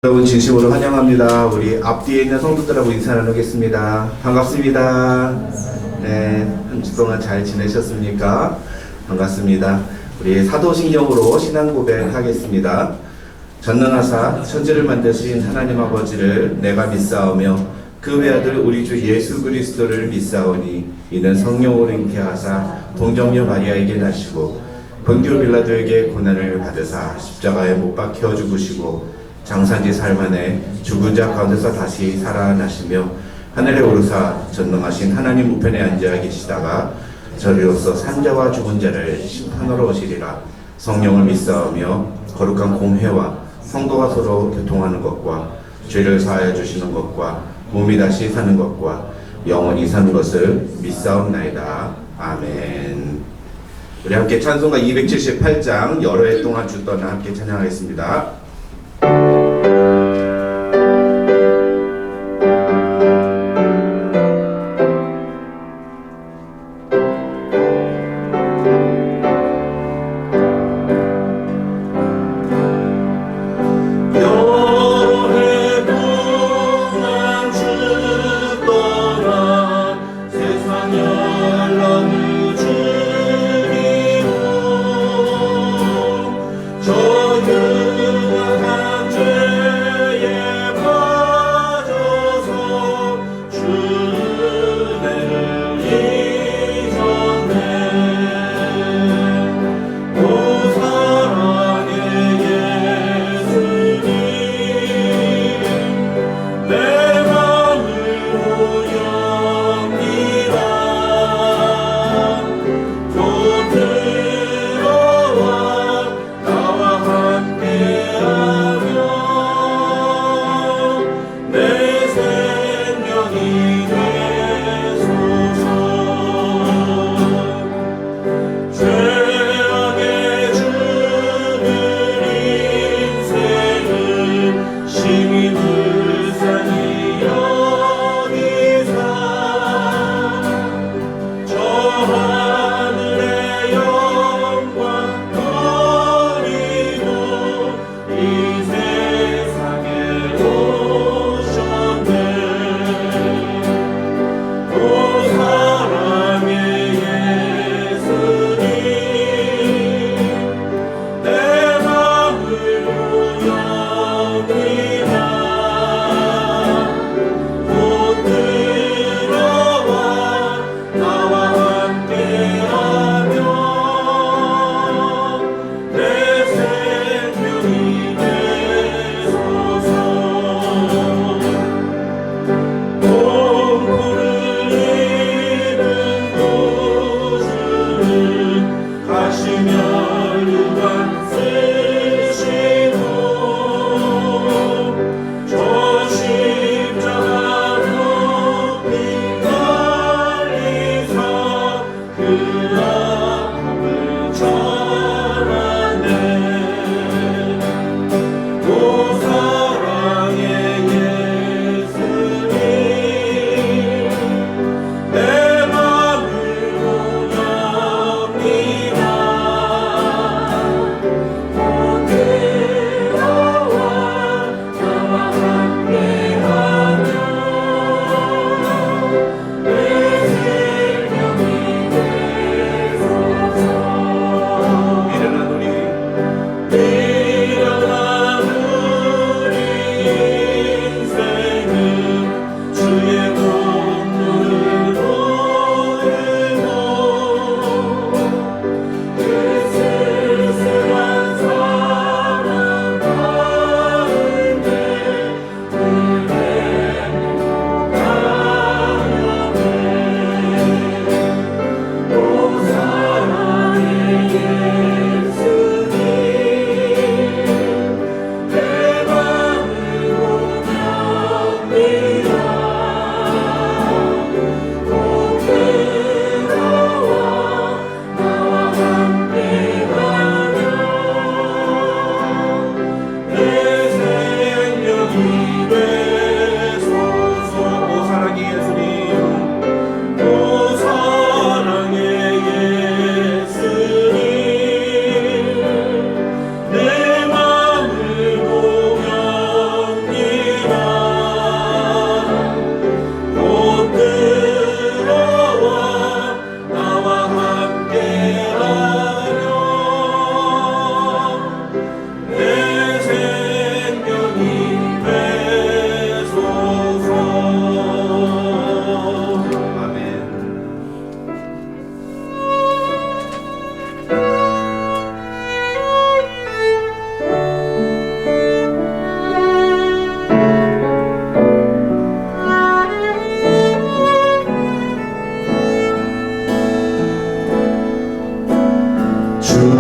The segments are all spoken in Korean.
여러분 진심으로 환영합니다. 우리 앞뒤에 있는 성도들하고 인사 나누겠습니다. 반갑습니다. 네, 한 주 동안 잘 지내셨습니까? 반갑습니다. 우리 사도신경으로 신앙 고백하겠습니다. 전능하사 천지를 만드신 하나님 아버지를 내가 믿사오며 그 외아들 우리 주 예수 그리스도를 믿사오니 이는 성령으로 잉태하사 동정녀 마리아에게 나시고 본디오 빌라도에게 고난을 받으사 십자가에 못 박혀 죽으시고 장사지 살만에 죽은 자 가운데서 다시 살아나시며 하늘에 오르사 전능하신 하나님 우편에 앉아 계시다가 저리로서 산자와 죽은 자를 심판하러 오시리라. 성령을 믿사오며 거룩한 공회와 성도가 서로 교통하는 것과 죄를 사하여 주시는 것과 몸이 다시 사는 것과 영원히 사는 것을 믿사옵나이다. 아멘. 우리 함께 찬송가 278장 여러 해 동안 주 떠나 함께 찬양하겠습니다. 전능하신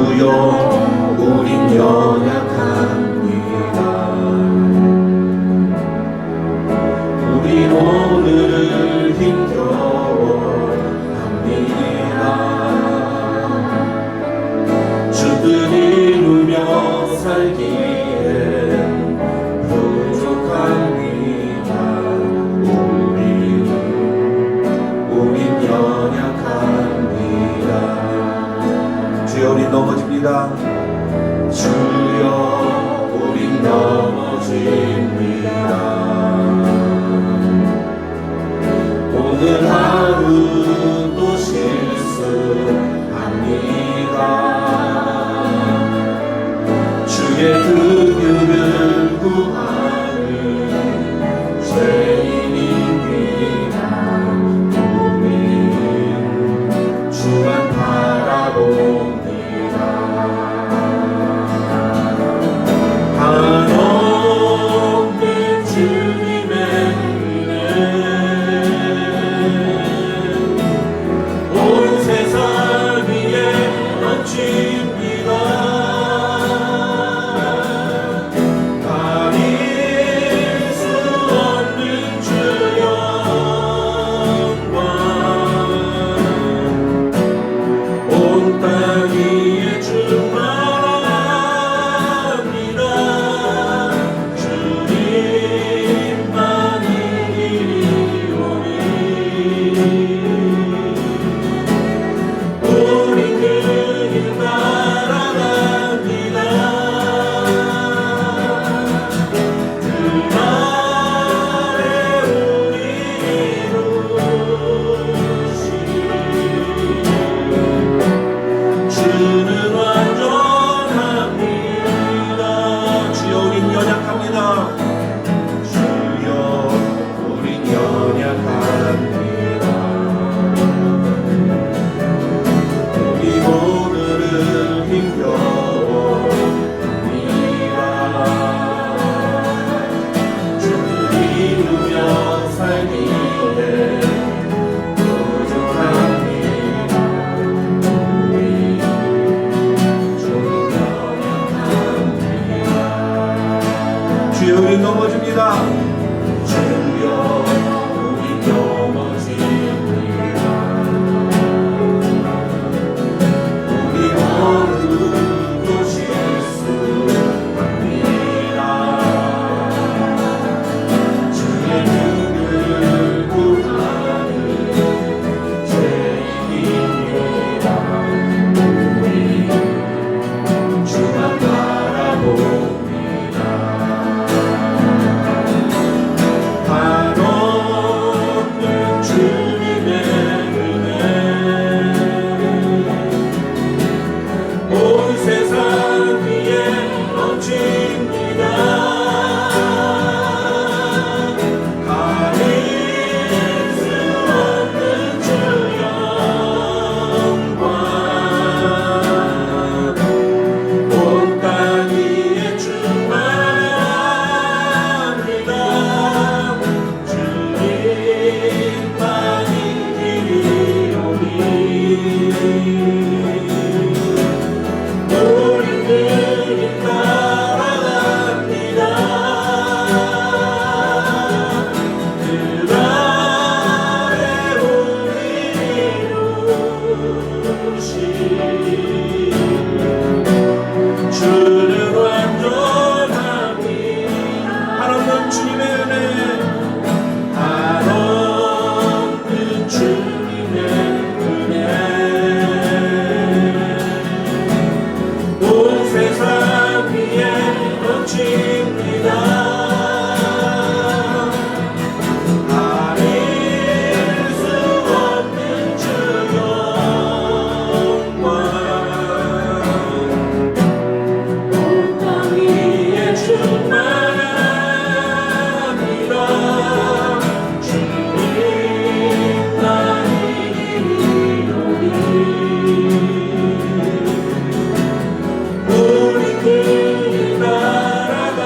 주여 우린 연약합니다. 우린 오늘을 힘겨워합니다. 주를 이루며 살기엔 부족합니다. 우린 연약합니다. 주여 우린 넘어집니다. 주여 우린 넘어집니다. 오늘 하루도 실수합니다. 주의 긍휼을 구하는 죄인입니다. 우린 주만 바라봅니다. 한없는 주님의 은혜 온 세상 위에 넘칩니다. 가릴 수 없는 주 영광 온 땅 위에 충만합니다. 주님만이 이리오니 우리 그 길 따라갑니다. 그날에 우리 이루시리 주는 완전합니다. 주여 우린 연약합니다. 주여 우린 연약합니다. 우리 오늘을 힘겨워합니다. 주를 이루며 살기에 부족합니다. 우리 좀 연약합니다. 주여 우린 넘어집니다. 주여 우린 넘어집니다. 우리 오늘도 실수합니다. 주의 긍휼을 구하는 죄인입니다. 우리 주만 바라봅니다. 한없는 주님의 은혜 온 세상 위에 넘칩니다. 가릴 수 없는 주 영광 온 땅 위에 충만합니다. 주님만이 이리오니 우리 그 길 따라갑니다. 그날에 우리 이루시리 주는 완전합니다. 한없는 주님의 은혜 한없는 주님의 은혜 온 세상 위에 넘칩니다. 가릴 수 없는 주 영광 온 땅 위에 충만합니다. 주님만이 이리오니 우리 그 길 따라가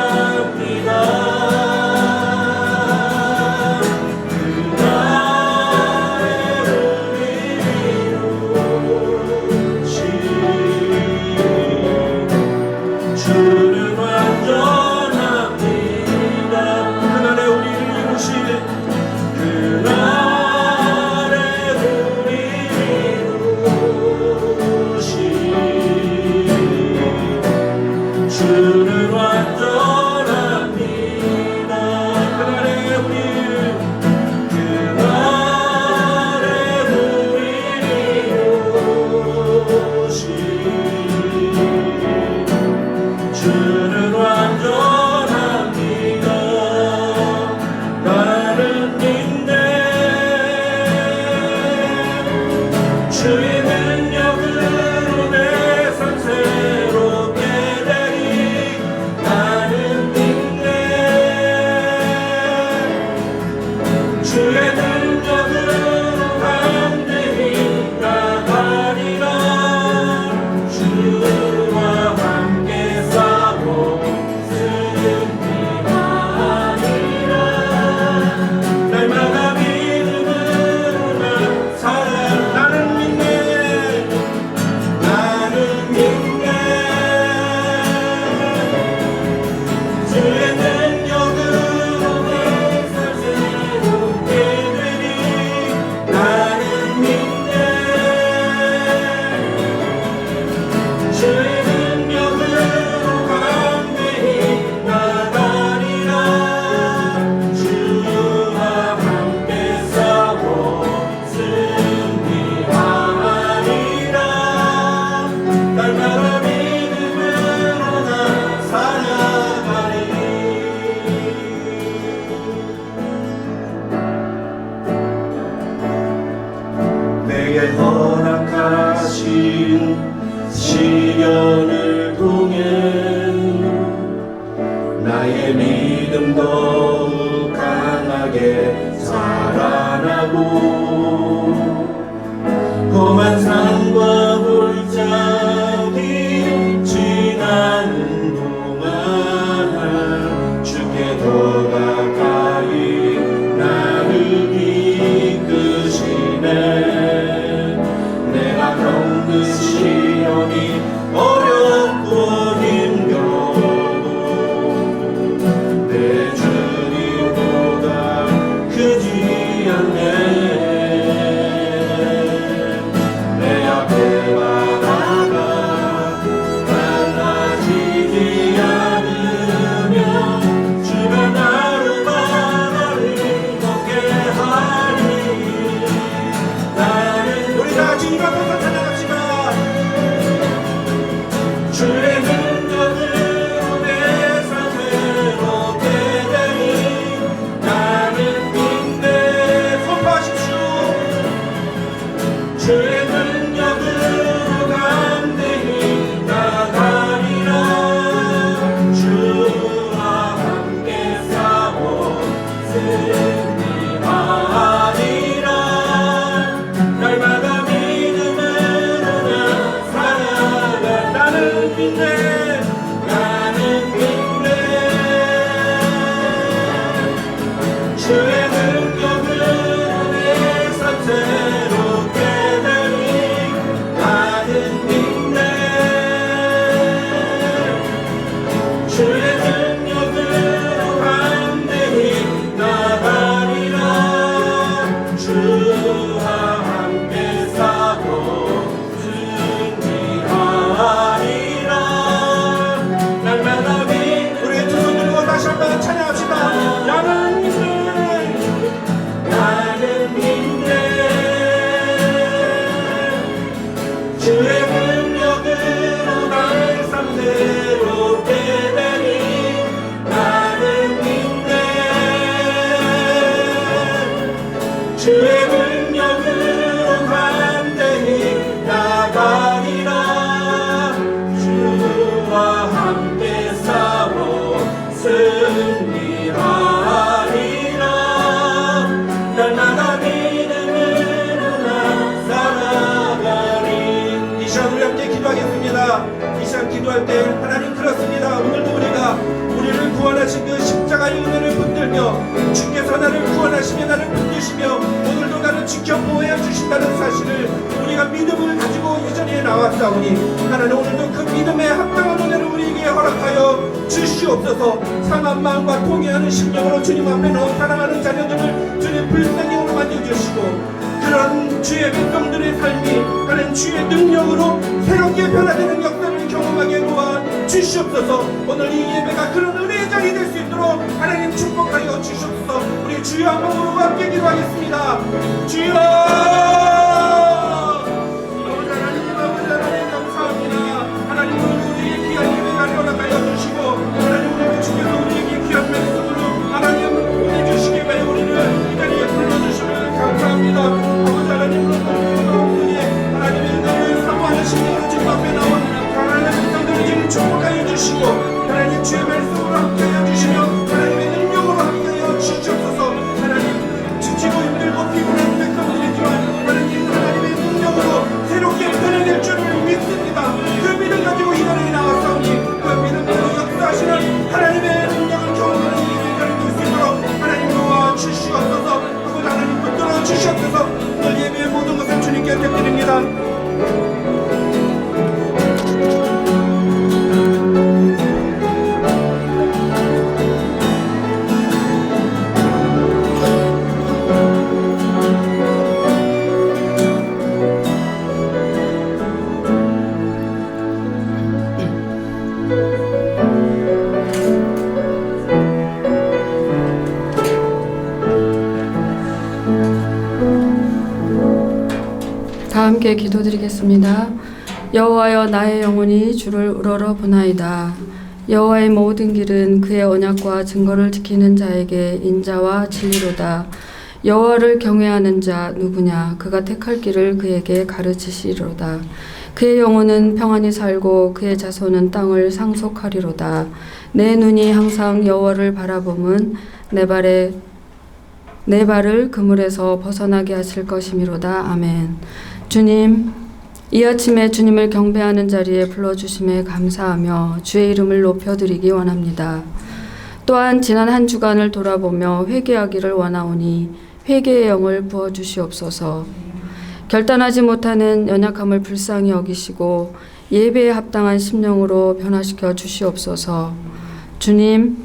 주의 능력으로 강대히 나가리라. 주와 함께 싸워 승리하리라. 날마다 믿음으로 나 살아가리. 내게 허락하신 시련을 통해 나의 믿음 더욱 강하게 자라나고 험한 산과 골짜기 지나는 동안 주께 더 가까이 나를 이끄시네. 내가 겪는 시험이 어렵고 힘겨워도 내 주님보다 크지 않네. 내 앞에 바다가 갈라지지 않으며 주가 나를 바다를 걷게 하리. 나는 우리 다 주님과 동상 찬양합시다. 주의 능력으로 내 삶을 얻게 되니 나는 믿네. 선포하십시오. 주의 능력으로 감대히 나가리라. 주와 함께 싸워 승리하리라. 날마다 믿음으로 나 살아가. 나는 믿네. 나는 믿네. 주의 능력으로 내 삶 새롭게 되니 나는 믿네. 주의 능력으로 감대히 나가리라. 주와 함께 싸워 승리하리라. 날마다 우리의 두 손 들고 다시 한번 찬양합시다. 나는 믿네. 나는 믿네. 주의 능력으로 나의 삶 새롭게 되니 나는 믿네. 주의 능력으로 감대히 나가리라. 주와 함께 싸워 승리하리라. 날마다 믿음으로 나 살아가리. 이 시간 우리 함께 기도하겠습니다. 이 시간 기도할 때 하나님 그렇습니다. 오늘도 우리를 구원하신 그 십자가의 은혜를 붙들며 주께서 나를 구원하시며 나를 붙드시며 오늘도 나를 지켜 보호해 주신다는 사실을 우리가 믿음을 가지고 이 자리에 나왔사오니 하나님 오늘도 그 믿음에 합당한 은혜를 우리에게 허락하여 주시옵소서. 상한 마음과 통회하는 심령으로 주님 앞에 나온 사랑하는 자녀들을 주님 불쌍히 만져주시고 그런 주의 백성들의 삶이 하나님 주의 능력으로 새롭게 변화되는 역사를 경험하게 도와 주시옵소서. 오늘 이 예배가 그런 은혜의 자리 될 수 있도록 하나님 축복하여 주시옵소서. 우리 주여 한 번으로 함께 기도하겠습니다. 주여 아버지 하나님 감사합니다. 하나님 우리에게 귀한 예배가 허락하여 주시고 하나님 우리 주께서 우리에게 귀한 말씀으로 하나님 은혜 주시게 하여 우리를 이 자리에 불러주시면 감사합니다. 아버지 하나님 하나님의 은혜를 사모하는 심령으로 주님 앞에 나온 하나님의 백성들을 지금 축복하여 주시고 하나님 주의 말씀으로 함께하여 주시며 하나님의 능력으로 함께하여 주시옵소서. 하나님 지치고 힘들고 피곤한 백성들이지만 함께 기도드리겠습니다. 여호와여, 나의 영혼이 주를 우러러 보나이다. 여호와의 모든 길은 그의 언약과 증거를 지키는 자에게 인자와 진리로다. 여호와를 경외하는 자 누구냐? 그가 택할 길을 그에게 가르치시리로다. 그의 영혼은 평안히 살고 그의 자손은 땅을 상속하리로다. 내 눈이 항상 여호와를 바라봄은 내 발을 그물에서 벗어나게 하실 것이미로다. 아멘. 주님, 이 아침에 주님을 경배하는 자리에 불러주심에 감사하며 주의 이름을 높여드리기 원합니다. 또한 지난 한 주간을 돌아보며 회개하기를 원하오니 회개의 영을 부어주시옵소서. 결단하지 못하는 연약함을 불쌍히 여기시고 예배에 합당한 심령으로 변화시켜 주시옵소서. 주님,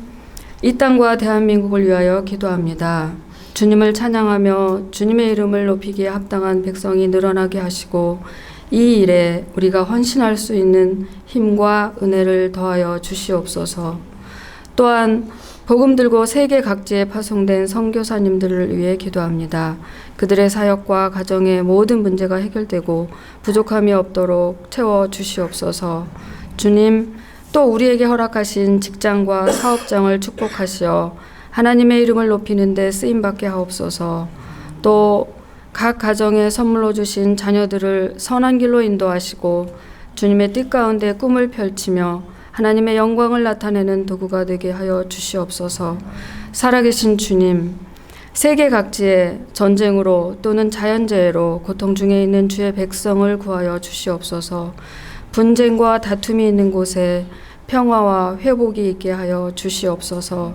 이 땅과 대한민국을 위하여 기도합니다. 주님을 찬양하며 주님의 이름을 높이기에 합당한 백성이 늘어나게 하시고 이 일에 우리가 헌신할 수 있는 힘과 은혜를 더하여 주시옵소서. 또한 복음 들고 세계 각지에 파송된 선교사님들을 위해 기도합니다. 그들의 사역과 가정의 모든 문제가 해결되고 부족함이 없도록 채워 주시옵소서. 주님, 또 우리에게 허락하신 직장과 사업장을 축복하시어 하나님의 이름을 높이는 데 쓰임받게 하옵소서. 또 각 가정에 선물로 주신 자녀들을 선한 길로 인도하시고 주님의 뜻 가운데 꿈을 펼치며 하나님의 영광을 나타내는 도구가 되게 하여 주시옵소서. 살아계신 주님, 세계 각지에 전쟁으로 또는 자연재해로 고통 중에 있는 주의 백성을 구하여 주시옵소서. 분쟁과 다툼이 있는 곳에 평화와 회복이 있게 하여 주시옵소서.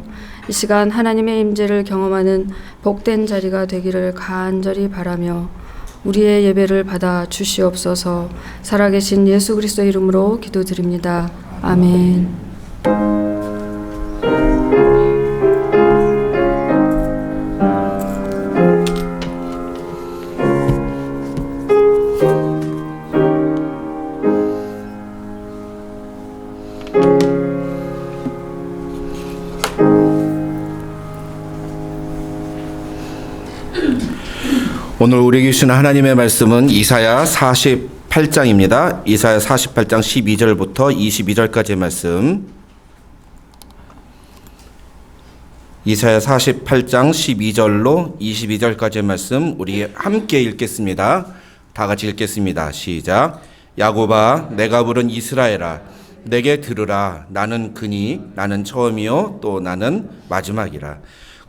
이 시간 하나님의 임재를 경험하는 복된 자리가 되기를 간절히 바라며 우리의 예배를 받아 주시옵소서. 살아계신 예수 그리스도 이름으로 기도드립니다. 아멘. 오늘 우리에게 주신 하나님의 말씀은 이사야 48장입니다. 이사야 48장 12절부터 22절까지의 말씀. 이사야 48장 12절로 22절까지의 말씀 우리 함께 읽겠습니다. 다 같이 읽겠습니다. 시작. 야곱아, 내가 부른 이스라엘아, 내게 들으라. 나는 그니 나는 처음이요 또 나는 마지막이라.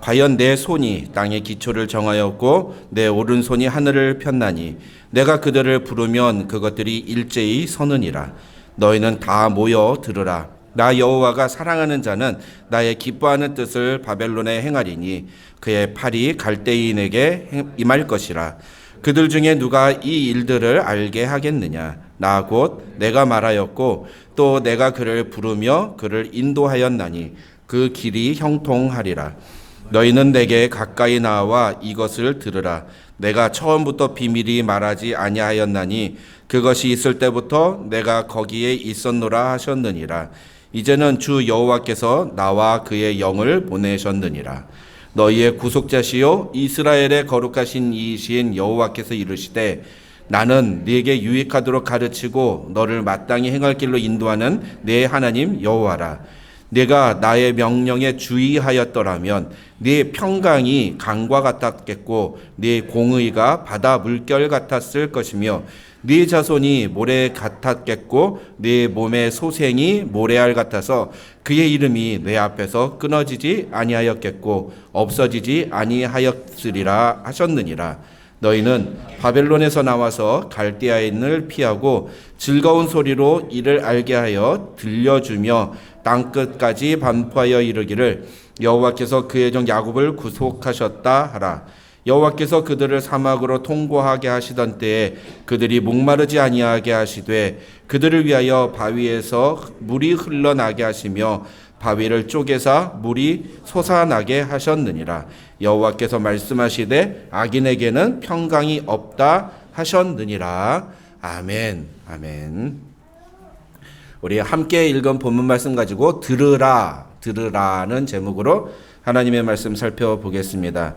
과연 내 손이 땅의 기초를 정하였고 내 오른손이 하늘을 폈나니 내가 그들을 부르면 그것들이 일제히 서느니라. 너희는 다 모여 들으라. 나 여호와가 사랑하는 자는 나의 기뻐하는 뜻을 바벨론에 행하리니 그의 팔이 갈대인에게 임할 것이라. 그들 중에 누가 이 일들을 알게 하겠느냐? 나 곧 내가 말하였고 또 내가 그를 부르며 그를 인도하였나니 그 길이 형통하리라. 너희는 내게 가까이 나와 이것을 들으라. 내가 처음부터 비밀이 말하지 아니하였나니 그것이 있을 때부터 내가 거기에 있었노라 하셨느니라. 이제는 주 여호와께서 나와 그의 영을 보내셨느니라. 너희의 구속자시요 이스라엘의 거룩하신 이이신 여호와께서 이르시되 나는 네게 유익하도록 가르치고 너를 마땅히 행할 길로 인도하는 네 하나님 여호와라. 네가 나의 명령에 주의하였더라면 네 평강이 강과 같았겠고 네 공의가 바다 물결 같았을 것이며 네 자손이 모래 같았겠고 네 몸의 소생이 모래알 같아서 그의 이름이 내 앞에서 끊어지지 아니하였겠고 없어지지 아니하였으리라 하셨느니라. 너희는 바벨론에서 나와서 갈대아인을 피하고 즐거운 소리로 이를 알게 하여 들려주며 땅끝까지 반포하여 이르기를 여호와께서 그의 종 야곱을 구속하셨다 하라. 여호와께서 그들을 사막으로 통고하게 하시던 때에 그들이 목마르지 아니하게 하시되 그들을 위하여 바위에서 물이 흘러나게 하시며 바위를 쪼개사 물이 솟아나게 하셨느니라. 여호와께서 말씀하시되 악인에게는 평강이 없다 하셨느니라. 아멘. 아멘. 우리 함께 읽은 본문 말씀 가지고 들으라는 제목으로 하나님의 말씀 살펴보겠습니다.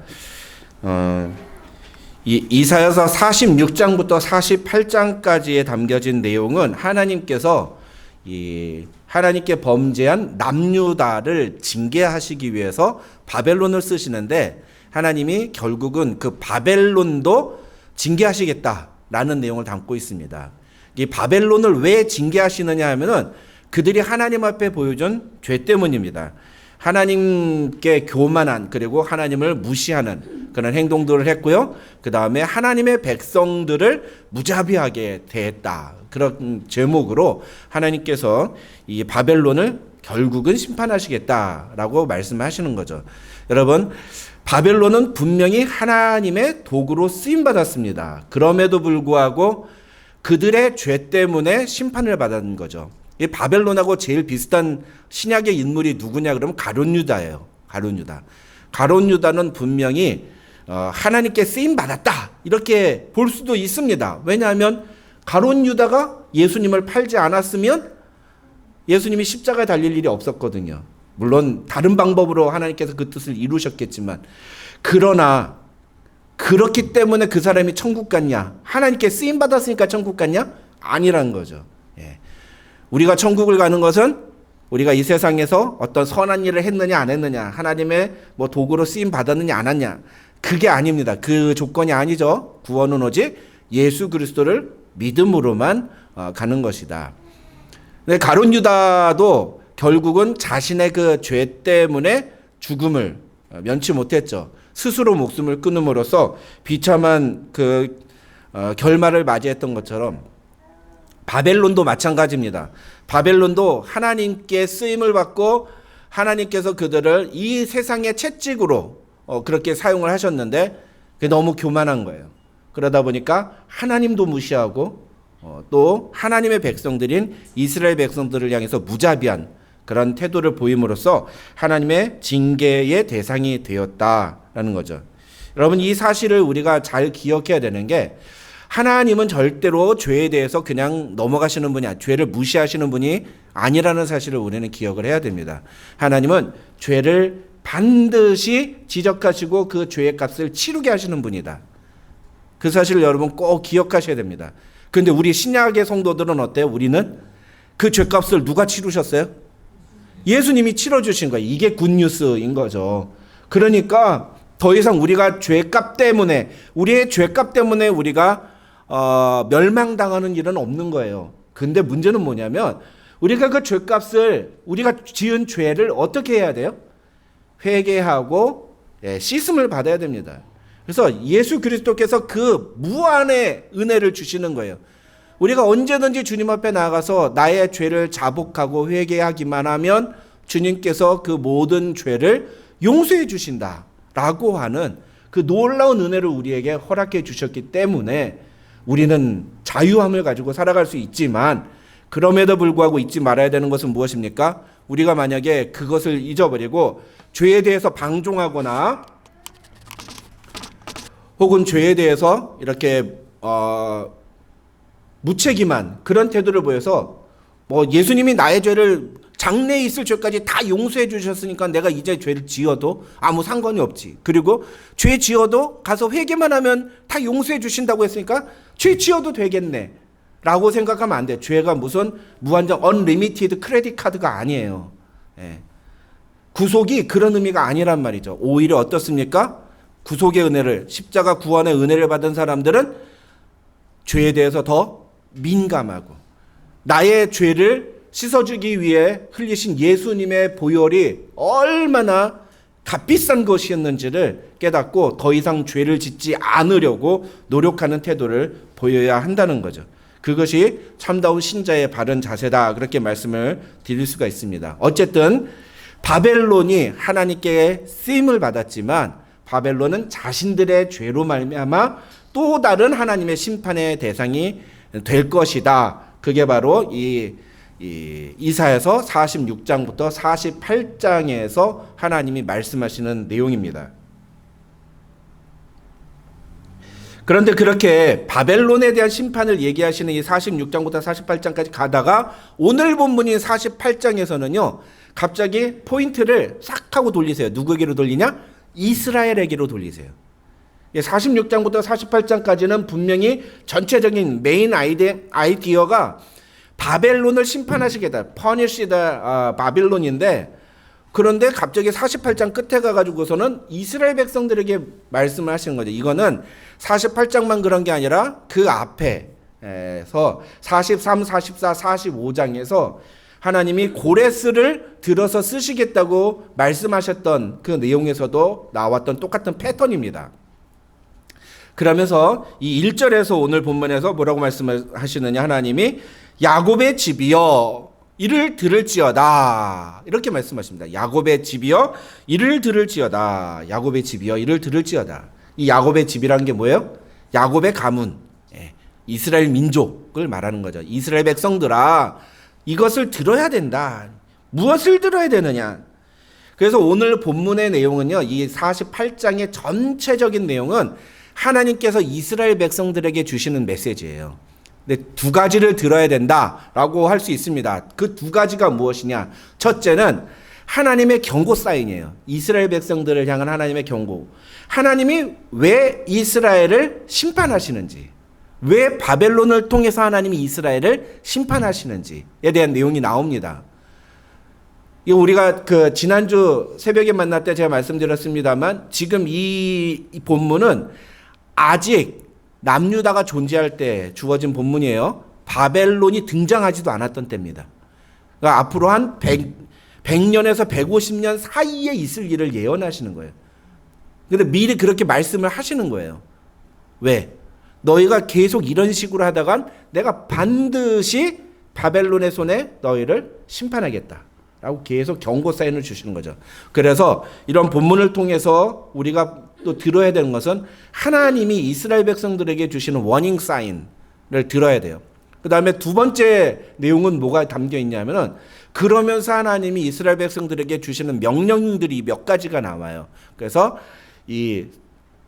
이 이사야서 46장부터 48장까지에 담겨진 내용은 하나님께서 이 하나님께 범죄한 남유다를 징계하시기 위해서 바벨론을 쓰시는데, 하나님이 결국은 그 바벨론도 징계하시겠다라는 내용을 담고 있습니다. 이 바벨론을 왜 징계하시느냐 하면은 그들이 하나님 앞에 보여준 죄 때문입니다. 하나님께 교만한, 그리고 하나님을 무시하는 그런 행동들을 했고요. 그 다음에 하나님의 백성들을 무자비하게 대했다. 그런 제목으로 하나님께서 이 바벨론을 결국은 심판하시겠다라고 말씀하시는 거죠. 여러분, 바벨론은 분명히 하나님의 도구로 쓰임받았습니다. 그럼에도 불구하고 그들의 죄 때문에 심판을 받은 거죠. 이 바벨론하고 제일 비슷한 신약의 인물이 누구냐 그러면 가룟 유다예요. 가룟 유다. 가룟 유다는 분명히 하나님께 쓰임 받았다 이렇게 볼 수도 있습니다. 왜냐하면 가룟 유다가 예수님을 팔지 않았으면 예수님이 십자가에 달릴 일이 없었거든요. 물론 다른 방법으로 하나님께서 그 뜻을 이루셨겠지만, 그러나 그렇기 때문에 그 사람이 천국 갔냐? 하나님께 쓰임 받았으니까 천국 갔냐? 아니란 거죠. 예. 우리가 천국을 가는 것은 우리가 이 세상에서 어떤 선한 일을 했느냐 안 했느냐, 하나님의 뭐 도구로 쓰임 받았느냐 안 했느냐, 그게 아닙니다. 그 조건이 아니죠. 구원은 오직 예수 그리스도를 믿음으로만 가는 것이다. 근데 가룟 유다도 결국은 자신의 그 죄 때문에 죽음을 면치 못했죠. 스스로 목숨을 끊음으로써 비참한 그 결말을 맞이했던 것처럼 바벨론도 마찬가지입니다. 바벨론도 하나님께 쓰임을 받고 하나님께서 그들을 이 세상의 채찍으로 그렇게 사용을 하셨는데 그게 너무 교만한 거예요. 그러다 보니까 하나님도 무시하고 또 하나님의 백성들인 이스라엘 백성들을 향해서 무자비한 그런 태도를 보임으로써 하나님의 징계의 대상이 되었다라는 거죠. 여러분, 이 사실을 우리가 잘 기억해야 되는 게, 하나님은 절대로 죄에 대해서 그냥 넘어가시는 분이, 죄를 무시하시는 분이 아니라는 사실을 우리는 기억을 해야 됩니다. 하나님은 죄를 반드시 지적하시고 그 죄의 값을 치르게 하시는 분이다. 그 사실을 여러분 꼭 기억하셔야 됩니다. 그런데 우리 신약의 성도들은 어때요? 우리는 그 죄값을 누가 치르셨어요? 예수님이 치러주신 거예요. 이게 굿뉴스인 거죠. 그러니까 더 이상 우리가 죄값 때문에, 우리의 죄값 때문에 우리가 멸망당하는 일은 없는 거예요. 근데 문제는 뭐냐면, 우리가 그 죄값을, 우리가 지은 죄를 어떻게 해야 돼요? 회개하고 씻음을 받아야 됩니다. 그래서 예수 그리스도께서 그 무한의 은혜를 주시는 거예요. 우리가 언제든지 주님 앞에 나가서 나의 죄를 자복하고 회개하기만 하면 주님께서 그 모든 죄를 용서해 주신다라고 하는 그 놀라운 은혜를 우리에게 허락해 주셨기 때문에 우리는 자유함을 가지고 살아갈 수 있지만, 그럼에도 불구하고 잊지 말아야 되는 것은 무엇입니까? 우리가 만약에 그것을 잊어버리고 죄에 대해서 방종하거나 혹은 죄에 대해서 이렇게 무책임한 그런 태도를 보여서 예수님이 나의 죄를, 장래에 있을 죄까지 다 용서해 주셨으니까 내가 이제 죄를 지어도 아무 상관이 없지. 그리고 죄 지어도 가서 회개만 하면 다 용서해 주신다고 했으니까 죄 지어도 되겠네 라고 생각하면 안 돼. 죄가 무슨 무한정 unlimited 크레딧 카드가 아니에요. 예. 구속이 그런 의미가 아니란 말이죠. 오히려 어떻습니까? 구속의 은혜를, 십자가 구원의 은혜를 받은 사람들은 죄에 대해서 더 민감하고, 나의 죄를 씻어주기 위해 흘리신 예수님의 보혈이 얼마나 값비싼 것이었는지를 깨닫고 더 이상 죄를 짓지 않으려고 노력하는 태도를 보여야 한다는 거죠. 그것이 참다운 신자의 바른 자세다, 그렇게 말씀을 드릴 수가 있습니다. 어쨌든 바벨론이 하나님께 쓰임을 받았지만 바벨론은 자신들의 죄로 말미암아 또 다른 하나님의 심판의 대상이 될 것이다. 그게 바로 이사야서 46장부터 48장에서 하나님이 말씀하시는 내용입니다. 그런데 그렇게 바벨론에 대한 심판을 얘기하시는 이 46장부터 48장까지 가다가 오늘 본문인 48장에서는요, 갑자기 포인트를 싹 하고 돌리세요. 누구에게로 돌리냐? 이스라엘에게로 돌리세요. 46장부터 48장까지는 분명히 전체적인 메인 아이디어가 바벨론을 심판하시겠다. punish the 바빌론인데, 그런데 갑자기 48장 끝에 가가지고서는 이스라엘 백성들에게 말씀을 하시는 거죠. 이거는 48장만 그런 게 아니라 그 앞에서 43, 44, 45장에서 하나님이 고레스를 들어서 쓰시겠다고 말씀하셨던 그 내용에서도 나왔던 똑같은 패턴입니다. 그러면서 이 1절에서 오늘 본문에서 뭐라고 말씀하시느냐, 하나님이 야곱의 집이여 이를 들을지어다 이렇게 말씀하십니다. 야곱의 집이여 이를 들을지어다. 야곱의 집이여 이를 들을지어다. 이 야곱의 집이라는 게 뭐예요? 야곱의 가문, 이스라엘 민족을 말하는 거죠. 이스라엘 백성들아, 이것을 들어야 된다. 무엇을 들어야 되느냐? 그래서 오늘 본문의 내용은요, 이 48장의 전체적인 내용은 하나님께서 이스라엘 백성들에게 주시는 메시지예요. 근데 두 가지를 들어야 된다라고 할 수 있습니다. 그 두 가지가 무엇이냐? 첫째는 하나님의 경고 사인이에요. 이스라엘 백성들을 향한 하나님의 경고. 하나님이 왜 이스라엘을 심판하시는지, 왜 바벨론을 통해서 하나님이 이스라엘을 심판하시는지에 대한 내용이 나옵니다. 이거 우리가 그 지난주 새벽에 만날 때 제가 말씀드렸습니다만, 지금 이 본문은 아직 남유다가 존재할 때 주어진 본문이에요. 바벨론이 등장하지도 않았던 때입니다. 그러니까 앞으로 한 100년에서 150년 사이에 있을 일을 예언하시는 거예요. 근데 미리 그렇게 말씀을 하시는 거예요. 왜? 너희가 계속 이런 식으로 하다간 내가 반드시 바벨론의 손에 너희를 심판하겠다 라고 계속 경고 사인을 주시는 거죠. 그래서 이런 본문을 통해서 우리가 또 들어야 되는 것은 하나님이 이스라엘 백성들에게 주시는 워닝 사인을 들어야 돼요. 그 다음에 두 번째 내용은 뭐가 담겨 있냐면은, 그러면서 하나님이 이스라엘 백성들에게 주시는 명령들이 몇 가지가 나와요. 그래서 이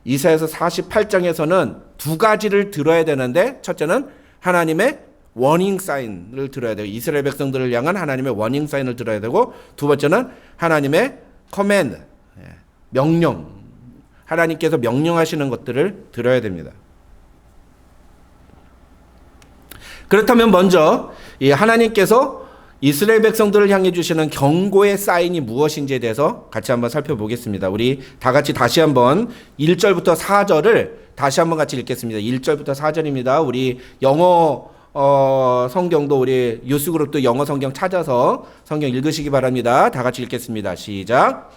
이사야서 48장에서는 두 가지를 들어야 되는데, 첫째는 하나님의 워닝 사인을 들어야 되고, 이스라엘 백성들을 향한 하나님의 워닝 사인을 들어야 되고, 두 번째는 하나님의 커맨드, 명령, 하나님께서 명령하시는 것들을 들어야 됩니다. 그렇다면 먼저 이 하나님께서 이스라엘 백성들을 향해 주시는 경고의 사인이 무엇인지에 대해서 같이 한번 살펴보겠습니다. 우리 다 같이 다시 한번 1절부터 4절을 다시 한번 같이 읽겠습니다. 1절부터 4절입니다. 우리 영어 성경도, 우리 유스그룹도 영어 성경 찾아서 성경 읽으시기 바랍니다. 다 같이 읽겠습니다. 시작.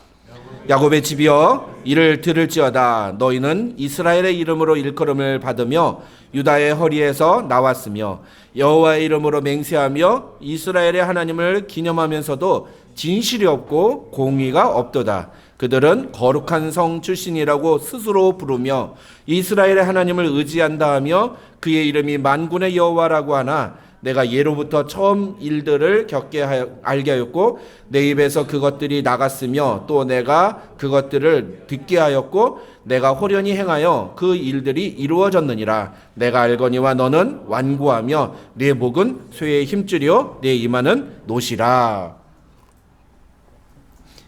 야곱의 집이여 이를 들을지어다. 너희는 이스라엘의 이름으로 일컬음을 받으며 유다의 허리에서 나왔으며 여호와의 이름으로 맹세하며 이스라엘의 하나님을 기념하면서도 진실이 없고 공의가 없도다. 그들은 거룩한 성 출신이라고 스스로 부르며 이스라엘의 하나님을 의지한다 하며 그의 이름이 만군의 여호와라고 하나 내가 예로부터 처음 일들을 알게 하였고 내 입에서 그것들이 나갔으며 또 내가 그것들을 듣게 하였고 내가 호련히 행하여 그 일들이 이루어졌느니라. 내가 알거니와 너는 완고하며 내 목은 쇠에 힘줄이요 내 이마는 노시라.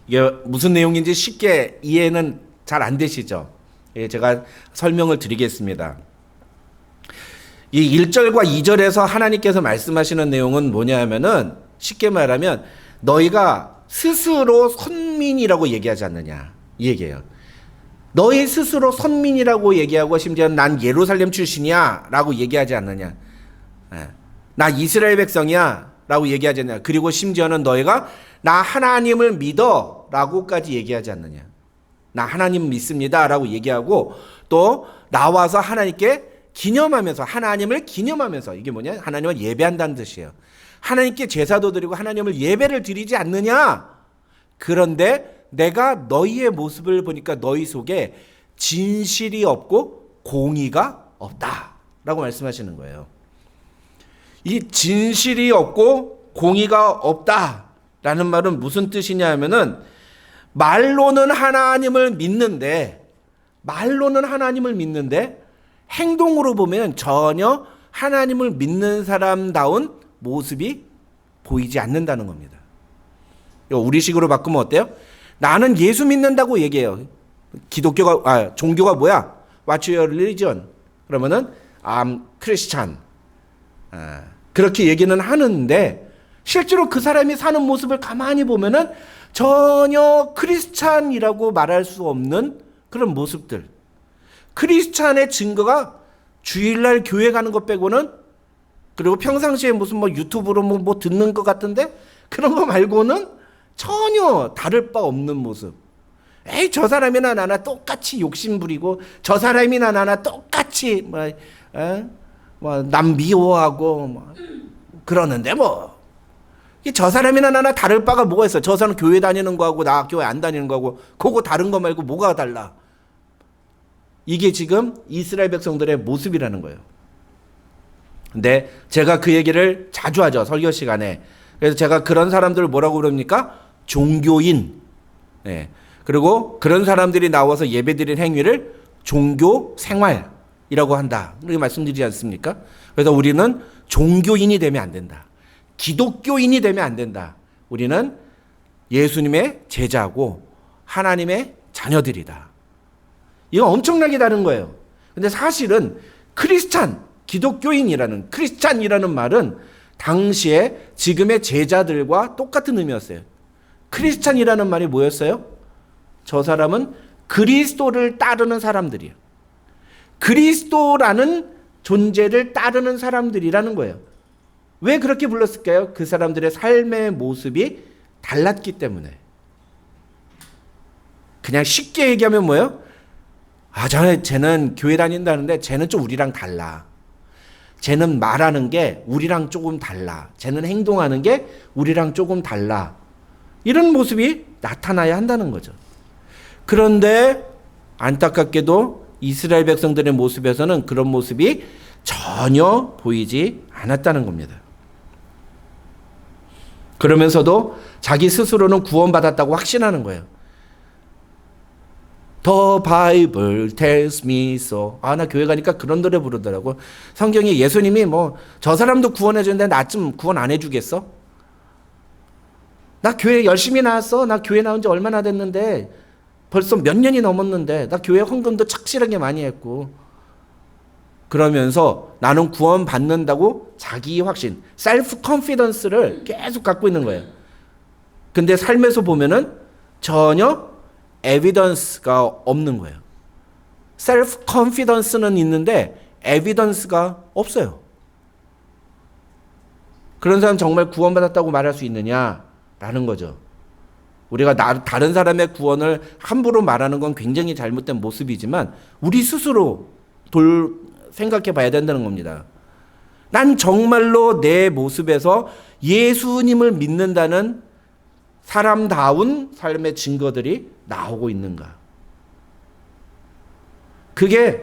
이게 무슨 내용인지 쉽게 이해는 잘 안 되시죠? 제가 설명을 드리겠습니다. 이 1절과 2절에서 하나님께서 말씀하시는 내용은 뭐냐 하면은, 쉽게 말하면 너희가 스스로 선민이라고 얘기하지 않느냐 이 얘기예요. 너희 스스로 선민이라고 얘기하고 심지어 난 예루살렘 출신이야 라고 얘기하지 않느냐, 나 이스라엘 백성이야 라고 얘기하지 않느냐, 그리고 심지어는 너희가 나 하나님을 믿어 라고까지 얘기하지 않느냐, 나 하나님 믿습니다 라고 얘기하고 또 나와서 하나님께 기념하면서, 하나님을 기념하면서, 이게 뭐냐, 하나님을 예배한다는 뜻이에요. 하나님께 제사도 드리고 하나님을 예배를 드리지 않느냐. 그런데 내가 너희의 모습을 보니까 너희 속에 진실이 없고 공의가 없다 라고 말씀하시는 거예요. 이 진실이 없고 공의가 없다 라는 말은 무슨 뜻이냐 하면은, 말로는 하나님을 믿는데 행동으로 보면 전혀 하나님을 믿는 사람다운 모습이 보이지 않는다는 겁니다. 우리식으로 바꾸면 어때요? 나는 예수 믿는다고 얘기해요. 종교가 뭐야? What's your religion? 그러면은 I'm Christian. 그렇게 얘기는 하는데 실제로 그 사람이 사는 모습을 가만히 보면은 전혀 크리스찬이라고 말할 수 없는 그런 모습들. 크리스찬의 증거가 주일날 교회 가는 것 빼고는, 그리고 평상시에 무슨 뭐 유튜브로 뭐 듣는 것 같은데 그런 거 말고는 전혀 다를 바 없는 모습. 에이, 저 사람이나 나나 똑같이 욕심 부리고, 저 사람이나 나나 똑같이 남 미워하고 뭐 그러는데 뭐 저 사람이나 나나 다를 바가 뭐가 있어? 저 사람 교회 다니는 거하고 나 교회 안 다니는 거하고 그거 다른 거 말고 뭐가 달라? 이게 지금 이스라엘 백성들의 모습이라는 거예요. 근데 제가 그 얘기를 자주 하죠, 설교 시간에. 그래서 제가 그런 사람들을 뭐라고 부릅니까? 종교인. 예. 그리고 그런 사람들이 나와서 예배드리는 행위를 종교 생활이라고 한다, 이렇게 말씀드리지 않습니까? 그래서 우리는 종교인이 되면 안 된다. 기독교인이 되면 안 된다. 우리는 예수님의 제자고 하나님의 자녀들이다. 이건 엄청나게 다른 거예요. 근데 사실은 크리스찬, 기독교인이라는, 크리스찬이라는 말은 당시에 지금의 제자들과 똑같은 의미였어요. 크리스찬이라는 말이 뭐였어요? 저 사람은 그리스도를 따르는 사람들이에요. 그리스도라는 존재를 따르는 사람들이라는 거예요. 왜 그렇게 불렀을까요? 그 사람들의 삶의 모습이 달랐기 때문에. 그냥 쉽게 얘기하면 뭐예요? 쟤는 교회 다닌다는데 쟤는 좀 우리랑 달라. 쟤는 말하는 게 우리랑 조금 달라. 쟤는 행동하는 게 우리랑 조금 달라. 이런 모습이 나타나야 한다는 거죠. 그런데 안타깝게도 이스라엘 백성들의 모습에서는 그런 모습이 전혀 보이지 않았다는 겁니다. 그러면서도 자기 스스로는 구원받았다고 확신하는 거예요. The Bible tells me so. 나 교회 가니까 그런 노래 부르더라고. 성경에 예수님이 뭐 저 사람도 구원해 주는데 나 좀 구원 안 해주겠어? 나 교회 열심히 나왔어. 나 교회 나온 지 얼마나 됐는데 벌써 몇 년이 넘었는데 나 교회 헌금도 착실하게 많이 했고. 그러면서 나는 구원 받는다고 자기 확신, 셀프 컨피던스를 계속 갖고 있는 거예요. 근데 삶에서 보면은 전혀 에비던스가 없는 거예요. 셀프 컨피던스는 있는데 에비던스가 없어요. 그런 사람 정말 구원받았다고 말할 수 있느냐라는 거죠. 우리가 다른 사람의 구원을 함부로 말하는 건 굉장히 잘못된 모습이지만 우리 스스로 생각해 봐야 된다는 겁니다. 난 정말로 내 모습에서 예수님을 믿는다는 사람다운 삶의 증거들이 나오고 있는가? 그게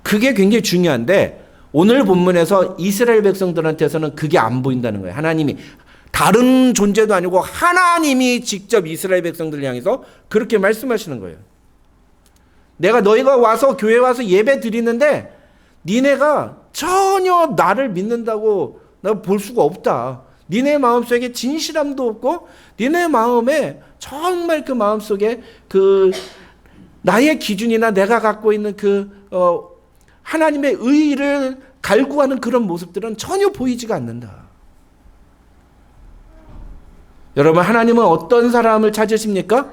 굉장히 중요한데 오늘 본문에서 이스라엘 백성들한테서는 그게 안 보인다는 거예요. 하나님이 다른 존재도 아니고 하나님이 직접 이스라엘 백성들을 향해서 그렇게 말씀하시는 거예요. 내가 너희가 와서 교회 와서 예배 드리는데 니네가 전혀 나를 믿는다고 나 볼 수가 없다. 니네 마음속에 진실함도 없고 니네 마음에 정말 그 마음속에 그 나의 기준이나 내가 갖고 있는 하나님의 의의를 갈구하는 그런 모습들은 전혀 보이지가 않는다. 여러분, 하나님은 어떤 사람을 찾으십니까?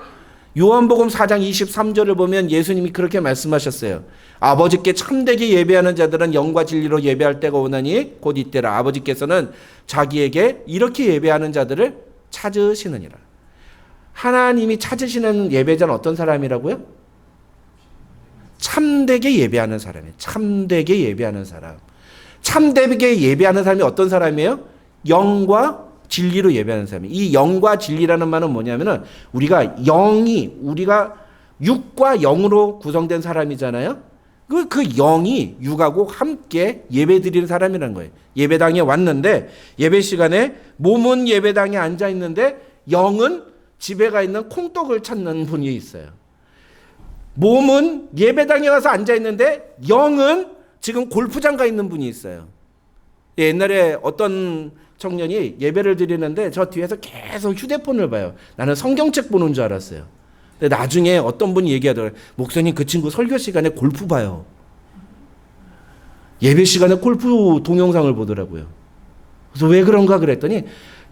요한복음 4장 23절을 보면 예수님이 그렇게 말씀하셨어요. 아버지께 참되게 예배하는 자들은 영과 진리로 예배할 때가 오나니 곧 이때라. 아버지께서는 자기에게 이렇게 예배하는 자들을 찾으시느니라. 하나님이 찾으시는 예배자는 어떤 사람이라고요? 참되게 예배하는 사람이에요. 참되게 예배하는 사람. 참되게 예배하는 사람이 어떤 사람이에요? 영과 진리로 예배하는 사람이에요. 이 영과 진리라는 말은 뭐냐면은 우리가 육과 영으로 구성된 사람이잖아요. 그 영이 육하고 함께 예배드리는 사람이라는 거예요. 예배당에 왔는데 예배 시간에 몸은 예배당에 앉아 있는데 영은 집에 가 있는 콩떡을 찾는 분이 있어요. 몸은 예배당에 가서 앉아 있는데 영은 지금 골프장 가 있는 분이 있어요. 옛날에 어떤 청년이 예배를 드리는데 저 뒤에서 계속 휴대폰을 봐요. 나는 성경책 보는 줄 알았어요. 근데 나중에 어떤 분이 얘기하더라고요. 목사님, 그 친구 설교 시간에 골프 봐요. 예배 시간에 골프 동영상을 보더라고요. 그래서 왜 그런가 그랬더니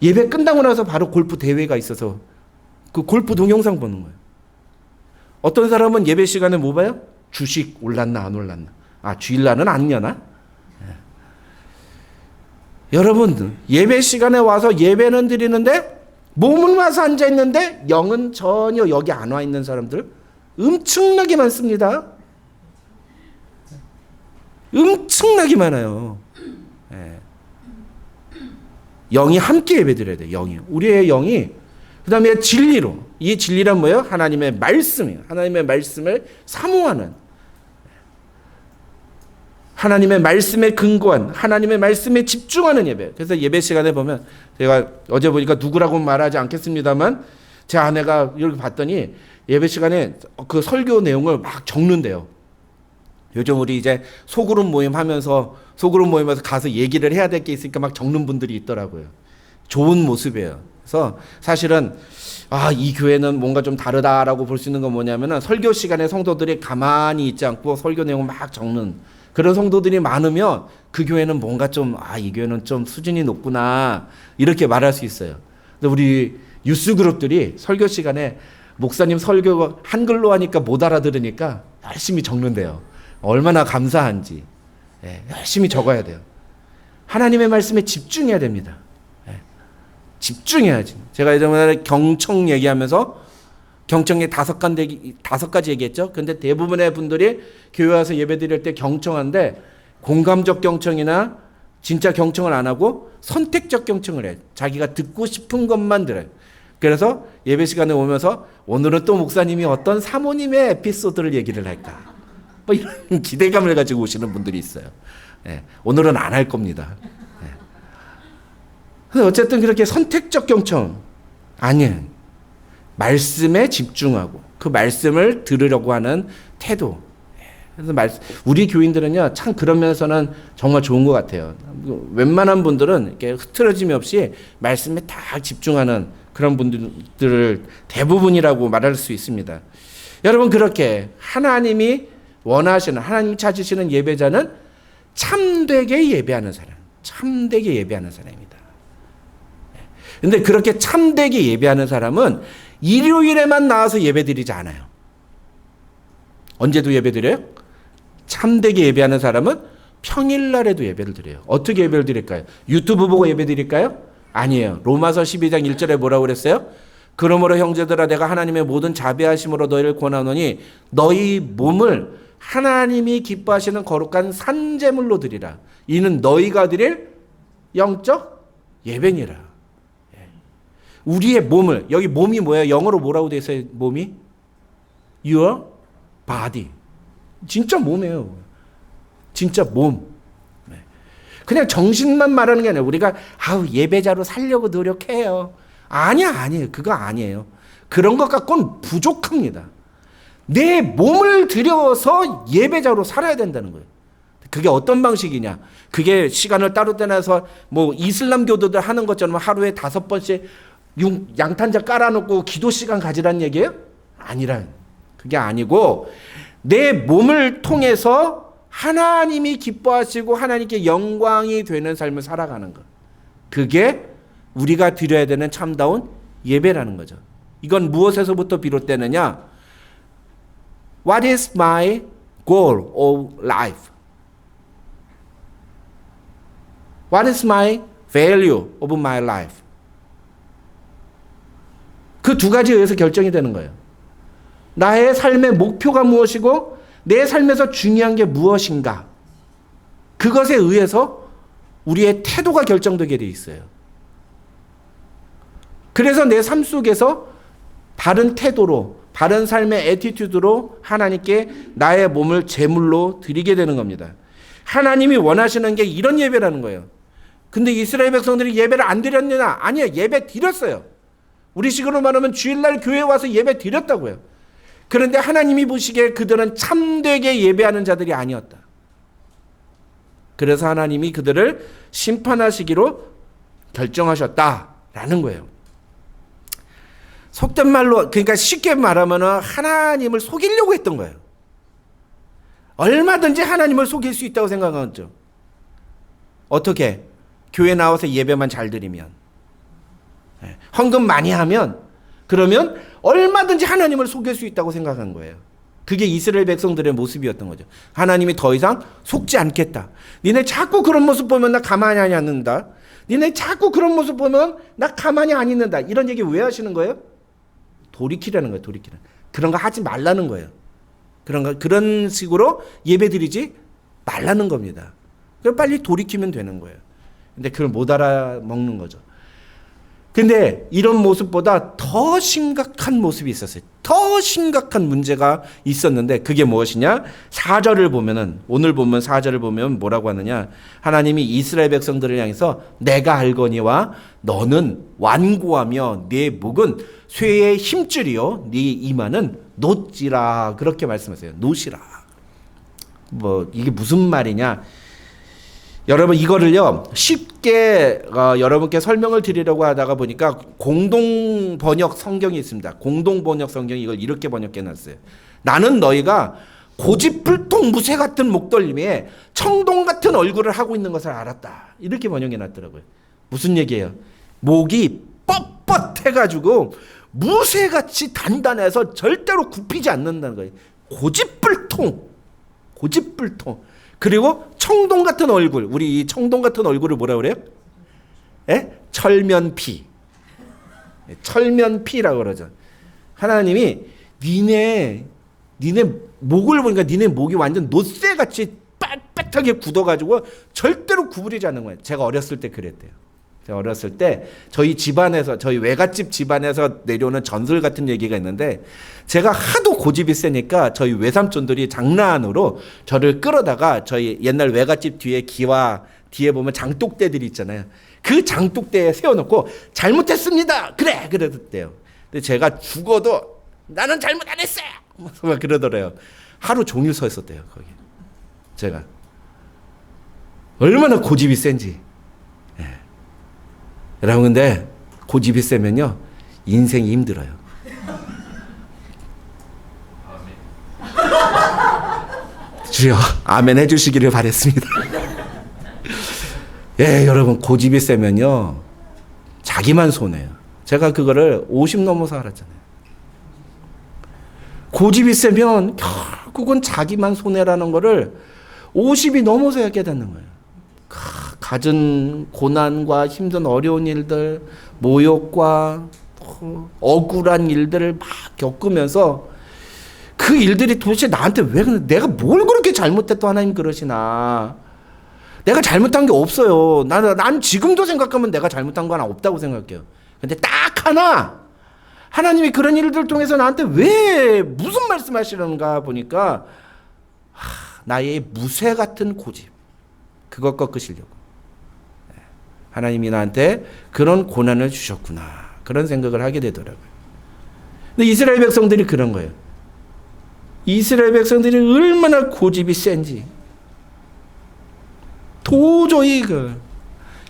예배 끝나고 나서 바로 골프 대회가 있어서 그 골프 동영상 보는 거예요. 어떤 사람은 예배 시간에 뭐 봐요? 주식 올랐나 안 올랐나. 아, 주일날은 안 여나? 여러분, 예배 시간에 와서 예배는 드리는데 몸은 와서 앉아 있는데 영은 전혀 여기 안 와 있는 사람들 엄청나게 많습니다. 엄청나게 많아요. 영이 함께 예배드려야 돼요. 영이. 우리의 영이 그다음에 진리로. 이 진리란 뭐예요? 하나님의 말씀이에요. 하나님의 말씀을 사모하는, 하나님의 말씀에 근거한, 하나님의 말씀에 집중하는 예배. 그래서 예배 시간에 보면 제가 어제 보니까 누구라고 말하지 않겠습니다만 제 아내가 이렇게 봤더니 예배 시간에 그 설교 내용을 막 적는데요. 요즘 우리 이제 소그룹 모임에서 가서 얘기를 해야 될 게 있으니까 막 적는 분들이 있더라고요. 좋은 모습이에요. 그래서 사실은 이 교회는 뭔가 좀 다르다라고 볼 수 있는 건 뭐냐면은 설교 시간에 성도들이 가만히 있지 않고 설교 내용을 막 적는 그런 성도들이 많으면 그 교회는 뭔가 좀 이 교회는 좀 수준이 높구나 이렇게 말할 수 있어요. 근데 우리 유스 그룹들이 설교 시간에 목사님 설교 한글로 하니까 못 알아들으니까 열심히 적는데요. 얼마나 감사한지 열심히 적어야 돼요. 하나님의 말씀에 집중해야 됩니다. 집중해야지. 제가 예전에 경청 얘기하면서 경청에 다섯 가지 얘기했죠. 근데 대부분의 분들이 교회 와서 예배 드릴 때 경청한데 공감적 경청이나 진짜 경청을 안 하고 선택적 경청을 해요. 자기가 듣고 싶은 것만 들어요. 그래서 예배 시간에 오면서 오늘은 또 목사님이 어떤 사모님의 에피소드를 얘기를 할까? 뭐 이런 기대감을 가지고 오시는 분들이 있어요. 오늘은 안 할 겁니다. 근데 어쨌든 그렇게 선택적 경청 아니에요. 말씀에 집중하고 그 말씀을 들으려고 하는 태도. 그래서 우리 교인들은요 참 그런 면에서는 정말 좋은 것 같아요. 웬만한 분들은 이렇게 흐트러짐이 없이 말씀에 다 집중하는 그런 분들을 대부분이라고 말할 수 있습니다. 여러분, 그렇게 하나님이 원하시는, 하나님이 찾으시는 예배자는 참되게 예배하는 사람, 참되게 예배하는 사람입니다. 근데 그렇게 참되게 예배하는 사람은 일요일에만 나와서 예배드리지 않아요. 언제도 예배드려요? 참되게 예배하는 사람은 평일날에도 예배를 드려요. 어떻게 예배를 드릴까요? 유튜브 보고 예배드릴까요? 아니에요. 로마서 12장 1절에 뭐라고 그랬어요? 그러므로 형제들아 내가 하나님의 모든 자비하심으로 너희를 권하노니 너희 몸을 하나님이 기뻐하시는 거룩한 산제물로 드리라. 이는 너희가 드릴 영적 예배니라. 우리의 몸을, 여기 몸이 뭐예요? 영어로 뭐라고 되어 있어요? 몸이? Your body. 진짜 몸이에요. 진짜 몸. 그냥 정신만 말하는 게 아니라 우리가 예배자로 살려고 노력해요. 아니에요. 그거 아니에요. 그런 것 갖고는 부족합니다. 내 몸을 들여서 예배자로 살아야 된다는 거예요. 그게 어떤 방식이냐? 그게 시간을 따로 떼내서 뭐 이슬람교도들 하는 것처럼 하루에 5번씩 양탄자 깔아놓고 기도 시간 가지라는 얘기예요? 아니라 그게 아니고 내 몸을 통해서 하나님이 기뻐하시고 하나님께 영광이 되는 삶을 살아가는 것. 그게 우리가 드려야 되는 참다운 예배라는 거죠. 이건 무엇에서부터 비롯되느냐? What is my goal of life? What is my value of my life? 그 두 가지에 의해서 결정이 되는 거예요. 나의 삶의 목표가 무엇이고 내 삶에서 중요한 게 무엇인가? 그것에 의해서 우리의 태도가 결정되게 돼 있어요. 그래서 내 삶 속에서 바른 태도로, 바른 삶의 애티튜드로 하나님께 나의 몸을 제물로 드리게 되는 겁니다. 하나님이 원하시는 게 이런 예배라는 거예요. 근데 이스라엘 백성들이 예배를 안 드렸느냐? 아니에요. 예배 드렸어요. 우리 식으로 말하면 주일날 교회에 와서 예배 드렸다고요. 그런데 하나님이 보시기에 그들은 참되게 예배하는 자들이 아니었다. 그래서 하나님이 그들을 심판하시기로 결정하셨다라는 거예요. 속된 말로, 그러니까 쉽게 말하면 하나님을 속이려고 했던 거예요. 얼마든지 하나님을 속일 수 있다고 생각하죠. 어떻게? 교회 나와서 예배만 잘 드리면, 헌금 많이 하면, 그러면 얼마든지 하나님을 속일 수 있다고 생각한 거예요. 그게 이스라엘 백성들의 모습이었던 거죠. 하나님이 더 이상 속지 않겠다. 니네 자꾸 그런 모습 보면 나 가만히 안 있는다. 니네 자꾸 그런 모습 보면 나 가만히 안 있는다. 이런 얘기 왜 하시는 거예요? 돌이키라는 거예요. 돌이키라. 그런 거 하지 말라는 거예요. 그런 식으로 예배 드리지 말라는 겁니다. 그럼 빨리 돌이키면 되는 거예요. 근데 그걸 못 알아먹는 거죠. 근데 이런 모습보다 더 심각한 모습이 있었어요. 더 심각한 문제가 있었는데 그게 무엇이냐? 4절을 보면은, 오늘 보면 4절을 보면 뭐라고 하느냐? 하나님이 이스라엘 백성들을 향해서 내가 알거니와 너는 완고하며 네 목은 쇠의 힘줄이요 네 이마는 노지라, 그렇게 말씀하세요. 노시라. 뭐 이게 무슨 말이냐? 여러분 이거를요 쉽게 여러분께 설명을 드리려고 하다가 보니까 공동 번역 성경이 있습니다. 공동 번역 성경이 이걸 이렇게 번역해 놨어요. 나는 너희가 고집불통 무쇠 같은 목덜미에 청동 같은 얼굴을 하고 있는 것을 알았다. 이렇게 번역해 놨더라고요. 무슨 얘기예요? 목이 뻣뻣해가지고 무쇠같이 단단해서 절대로 굽히지 않는다는 거예요. 고집불통. 그리고 청동 같은 얼굴. 우리 이 청동 같은 얼굴을 뭐라 그래요? 예? 철면피. 철면피라고 그러죠. 하나님이 니네 목을 보니까 니네 목이 완전 노쇠같이 빳빳하게 굳어가지고 절대로 구부리지 않는 거예요. 제가 어렸을 때 그랬대요. 제가 어렸을 때 저희 집안에서, 저희 외갓집 집안에서 내려오는 전설 같은 얘기가 있는데, 제가 하도 고집이 세니까 저희 외삼촌들이 장난으로 저를 끌어다가 저희 옛날 외갓집 뒤에 기와 뒤에 보면 장독대들이 있잖아요. 그 장독대에 세워놓고 잘못했습니다. 그래 그랬대요. 근데 제가 죽어도 나는 잘못 안 했어요. 막 그러더래요. 하루 종일 서 있었대요 거기. 제가 얼마나 고집이 센지. 여러분 근데 고집이 세면요 인생이 힘들어요. 주여 아멘 해주시기를 바랬습니다. 예, 여러분 고집이 세면요 자기만 손해요. 제가 그거를 50 넘어서 알았잖아요. 고집이 세면 결국은 자기만 손해라는 거를 50이 넘어서야 깨닫는 거예요. 갖은 고난과 힘든 어려운 일들, 모욕과 억울한 일들을 막 겪으면서 그 일들이 도대체 나한테 왜 그래? 내가 뭘 그렇게 잘못했다 하나님 그러시나? 내가 잘못한 게 없어요. 난 지금도 생각하면 내가 잘못한 거 하나 없다고 생각해요. 근데 딱 하나 하나님이 그런 일들 통해서 나한테 왜 무슨 말씀하시는가 보니까 나의 무쇠 같은 고집 그것 꺾으시려고 하나님이 나한테 그런 고난을 주셨구나 그런 생각을 하게 되더라고요. 근데 이스라엘 백성들이 그런 거예요. 이스라엘 백성들이 얼마나 고집이 센지 도저히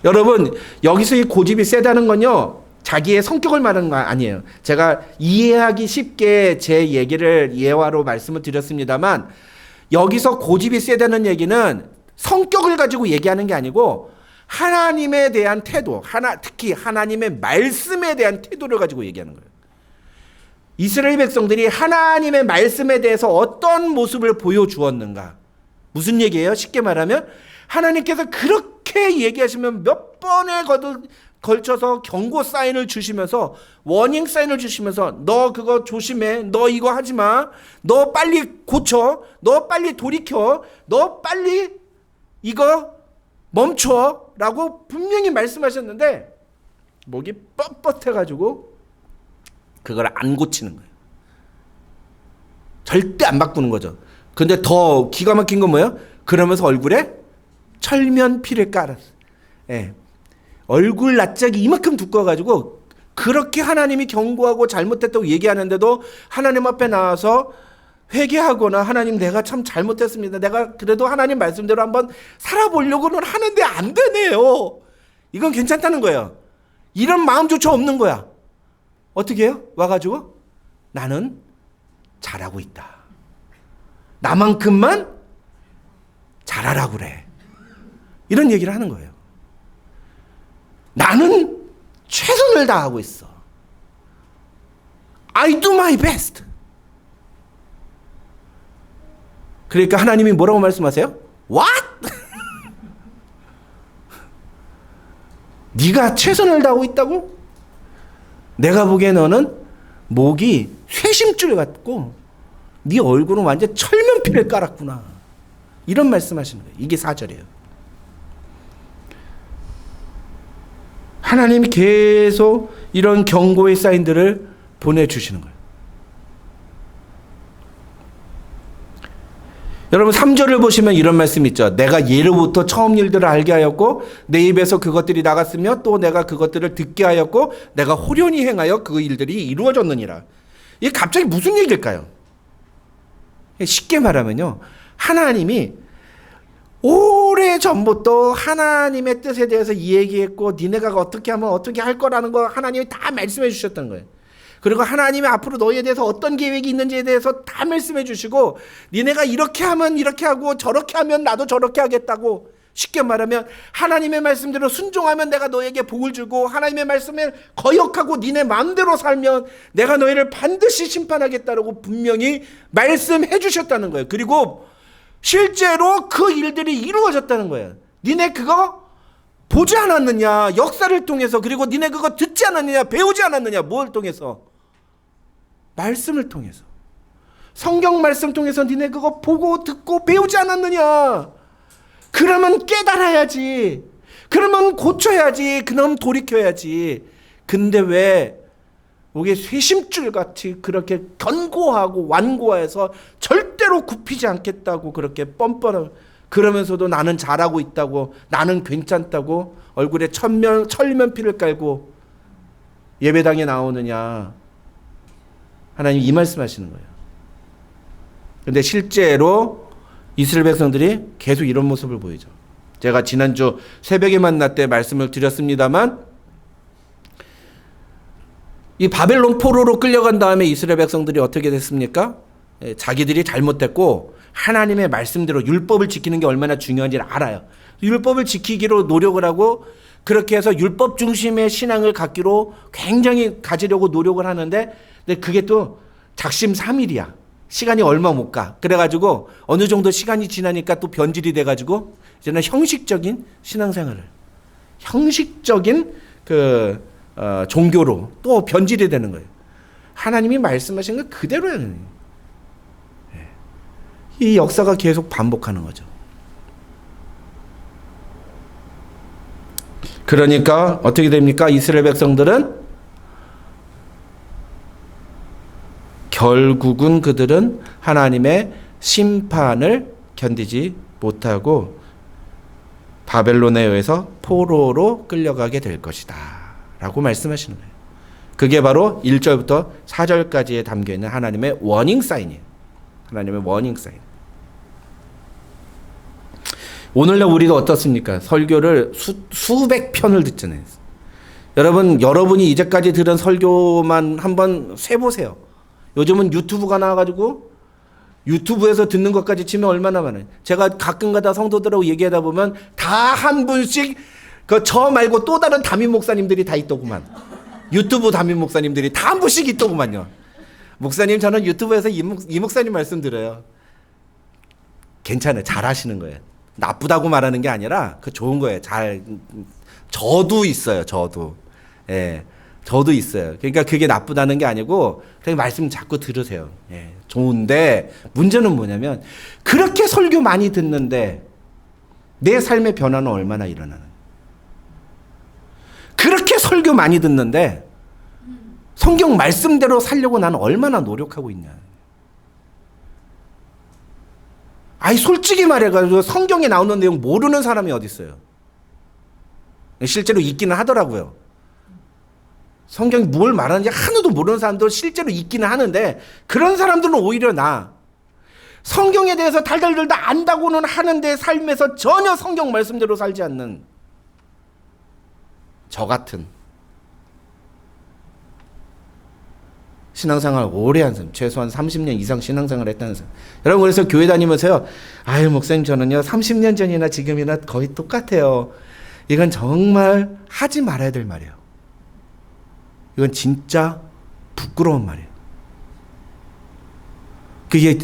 여러분 여기서 이 고집이 세다는 건요 자기의 성격을 말하는 거 아니에요. 제가 이해하기 쉽게 제 얘기를 예화로 말씀을 드렸습니다만 여기서 고집이 세다는 얘기는 성격을 가지고 얘기하는 게 아니고 하나님에 대한 태도, 특히 하나님의 말씀에 대한 태도를 가지고 얘기하는 거예요. 이스라엘 백성들이 하나님의 말씀에 대해서 어떤 모습을 보여주었는가? 무슨 얘기예요? 쉽게 말하면 하나님께서 그렇게 얘기하시면 몇 번에 걸쳐서 경고 사인을 주시면서 워닝 사인을 주시면서 너 그거 조심해, 너 이거 하지 마, 너 빨리 고쳐, 너 빨리 돌이켜, 너 빨리 이거 멈춰 라고 분명히 말씀하셨는데 목이 뻣뻣해가지고 그걸 안 고치는 거예요. 절대 안 바꾸는 거죠. 근데 더 기가 막힌 건 뭐예요? 그러면서 얼굴에 철면피를 깔았어요. 예. 얼굴 낯짝이 이만큼 두꺼워가지고 그렇게 하나님이 경고하고 잘못했다고 얘기하는데도 하나님 앞에 나와서 회개하거나 하나님 내가 참 잘못했습니다. 내가 그래도 하나님 말씀대로 한번 살아보려고는 하는데 안 되네요. 이건 괜찮다는 거예요. 이런 마음조차 없는 거야. 어떻게 해요? 와가지고 나는 잘하고 있다. 나만큼만 잘하라고 그래. 이런 얘기를 하는 거예요. 나는 최선을 다하고 있어. I do my best. 그러니까 하나님이 뭐라고 말씀하세요? What? 네가 최선을 다하고 있다고? 내가 보기에 너는 목이 쇠심줄 같고 네 얼굴은 완전 철면피를 깔았구나. 이런 말씀하시는 거예요. 이게 4절이에요. 하나님이 계속 이런 경고의 사인들을 보내주시는 거예요. 여러분 3절을 보시면 이런 말씀이 있죠. 내가 예로부터 처음 일들을 알게 하였고 내 입에서 그것들이 나갔으며 또 내가 그것들을 듣게 하였고 내가 호련히 행하여 그 일들이 이루어졌느니라. 이게 갑자기 무슨 얘기일까요? 쉽게 말하면요. 하나님이 오래전부터 하나님의 뜻에 대해서 얘기했고 니네가 어떻게 하면 어떻게 할 거라는 거 하나님이 다 말씀해 주셨던 거예요. 그리고 하나님이 앞으로 너희에 대해서 어떤 계획이 있는지에 대해서 다 말씀해 주시고 니네가 이렇게 하면 이렇게 하고 저렇게 하면 나도 저렇게 하겠다고 쉽게 말하면 하나님의 말씀대로 순종하면 내가 너에게 복을 주고 하나님의 말씀에 거역하고 니네 마음대로 살면 내가 너희를 반드시 심판하겠다라고 분명히 말씀해 주셨다는 거예요. 그리고 실제로 그 일들이 이루어졌다는 거예요. 니네 그거 보지 않았느냐? 역사를 통해서. 그리고 니네 그거 듣지 않았느냐? 배우지 않았느냐? 뭘 통해서? 말씀을 통해서. 성경 말씀 통해서 니네 그거 보고 듣고 배우지 않았느냐? 그러면 깨달아야지. 그러면 고쳐야지. 그럼 돌이켜야지. 근데 왜 목에 쇠심줄같이 그렇게 견고하고 완고해서 절대로 굽히지 않겠다고 그렇게 뻔뻔하고 그러면서도 나는 잘하고 있다고 나는 괜찮다고 얼굴에 철면피를 깔고 예배당에 나오느냐. 하나님 이 말씀하시는 거예요. 그런데 실제로 이스라엘 백성들이 계속 이런 모습을 보이죠. 제가 지난주 새벽에 만날 때 말씀을 드렸습니다만 이 바벨론 포로로 끌려간 다음에 이스라엘 백성들이 어떻게 됐습니까? 자기들이 잘못됐고 하나님의 말씀대로 율법을 지키는 게 얼마나 중요한지를 알아요. 율법을 지키기로 노력을 하고 그렇게 해서 율법 중심의 신앙을 갖기로 굉장히 가지려고 노력을 하는데 근데 그게 또 작심삼일이야. 시간이 얼마 못 가. 그래가지고 어느 정도 시간이 지나니까 또 변질이 돼가지고 이제는 형식적인 신앙생활을 형식적인 종교로 또 변질이 되는 거예요. 하나님이 말씀하신 거 그대로예요. 이 역사가 계속 반복하는 거죠. 그러니까 어떻게 됩니까? 이스라엘 백성들은 결국은 그들은 하나님의 심판을 견디지 못하고 바벨론에 의해서 포로로 끌려가게 될 것이다 라고 말씀하시는 거예요. 그게 바로 1절부터 4절까지에 담겨있는 하나님의 워닝 사인이에요. 하나님의 워닝 사인. 오늘날 우리가 어떻습니까? 설교를 수백 편을 듣잖아요. 여러분이 이제까지 들은 설교만 한번 세보세요. 요즘은 유튜브가 나와가지고 유튜브에서 듣는 것까지 치면 얼마나 많아요. 제가 가끔가다 성도들하고 얘기하다 보면 다 한 분씩 저 말고 또 다른 담임 목사님들이 다 있더구만. 유튜브 담임 목사님들이 다 한 분씩 있더구만요. 목사님 저는 유튜브에서 이 목사님 말씀 들어요. 괜찮아요. 잘하시는 거예요. 나쁘다고 말하는 게 아니라 그 좋은 거예요. 저도 있어요. 저도. 예. 저도 있어요. 그러니까 그게 나쁘다는 게 아니고 그냥 말씀 자꾸 들으세요. 예. 좋은데 문제는 뭐냐면 그렇게 설교 많이 듣는데 내 삶의 변화는 얼마나 일어나는 거예요. 그렇게 설교 많이 듣는데 성경 말씀대로 살려고 나는 얼마나 노력하고 있냐. 아니 솔직히 말해가지고 성경에 나오는 내용 모르는 사람이 어디 있어요. 실제로 있기는 하더라고요. 성경이 뭘 말하는지 하나도 모르는 사람도 실제로 있기는 하는데 그런 사람들은 오히려 성경에 대해서 달달달달 안다고는 하는데 삶에서 전혀 성경 말씀대로 살지 않는 저 같은 신앙생활 오래 한 사람, 최소한 30년 이상 신앙생활 했다는 사람. 여러분, 그래서 교회 다니면서요, 아유, 목사님, 저는요, 30년 전이나 지금이나 거의 똑같아요. 이건 정말 하지 말아야 될 말이에요. 이건 진짜 부끄러운 말이에요. 그게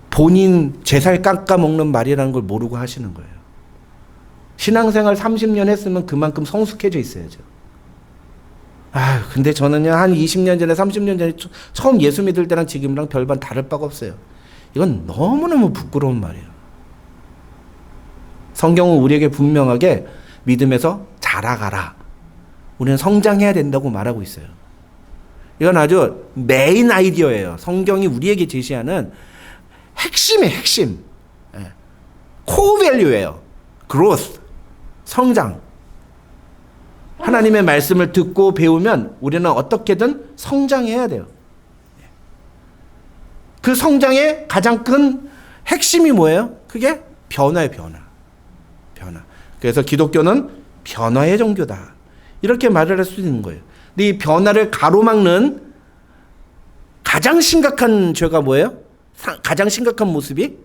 본인 제살 깎아먹는 말이라는 걸 모르고 하시는 거예요. 신앙생활 30년 했으면 그만큼 성숙해져 있어야죠. 아, 근데 저는요, 한 20년 전에, 30년 전에 처음 예수 믿을 때랑 지금이랑 별반 다를 바가 없어요. 이건 너무너무 부끄러운 말이에요. 성경은 우리에게 분명하게 믿음에서 자라가라. 우리는 성장해야 된다고 말하고 있어요. 이건 아주 메인 아이디어예요. 성경이 우리에게 제시하는 핵심이에요, 핵심. 코어 밸류예요. growth, 성장. 하나님의 말씀을 듣고 배우면 우리는 어떻게든 성장해야 돼요. 그 성장의 가장 큰 핵심이 뭐예요? 그게 변화예요, 변화. 변화. 그래서 기독교는 변화의 종교다. 이렇게 말을 할 수 있는 거예요. 근데 이 변화를 가로막는 가장 심각한 죄가 뭐예요? 가장 심각한 모습이?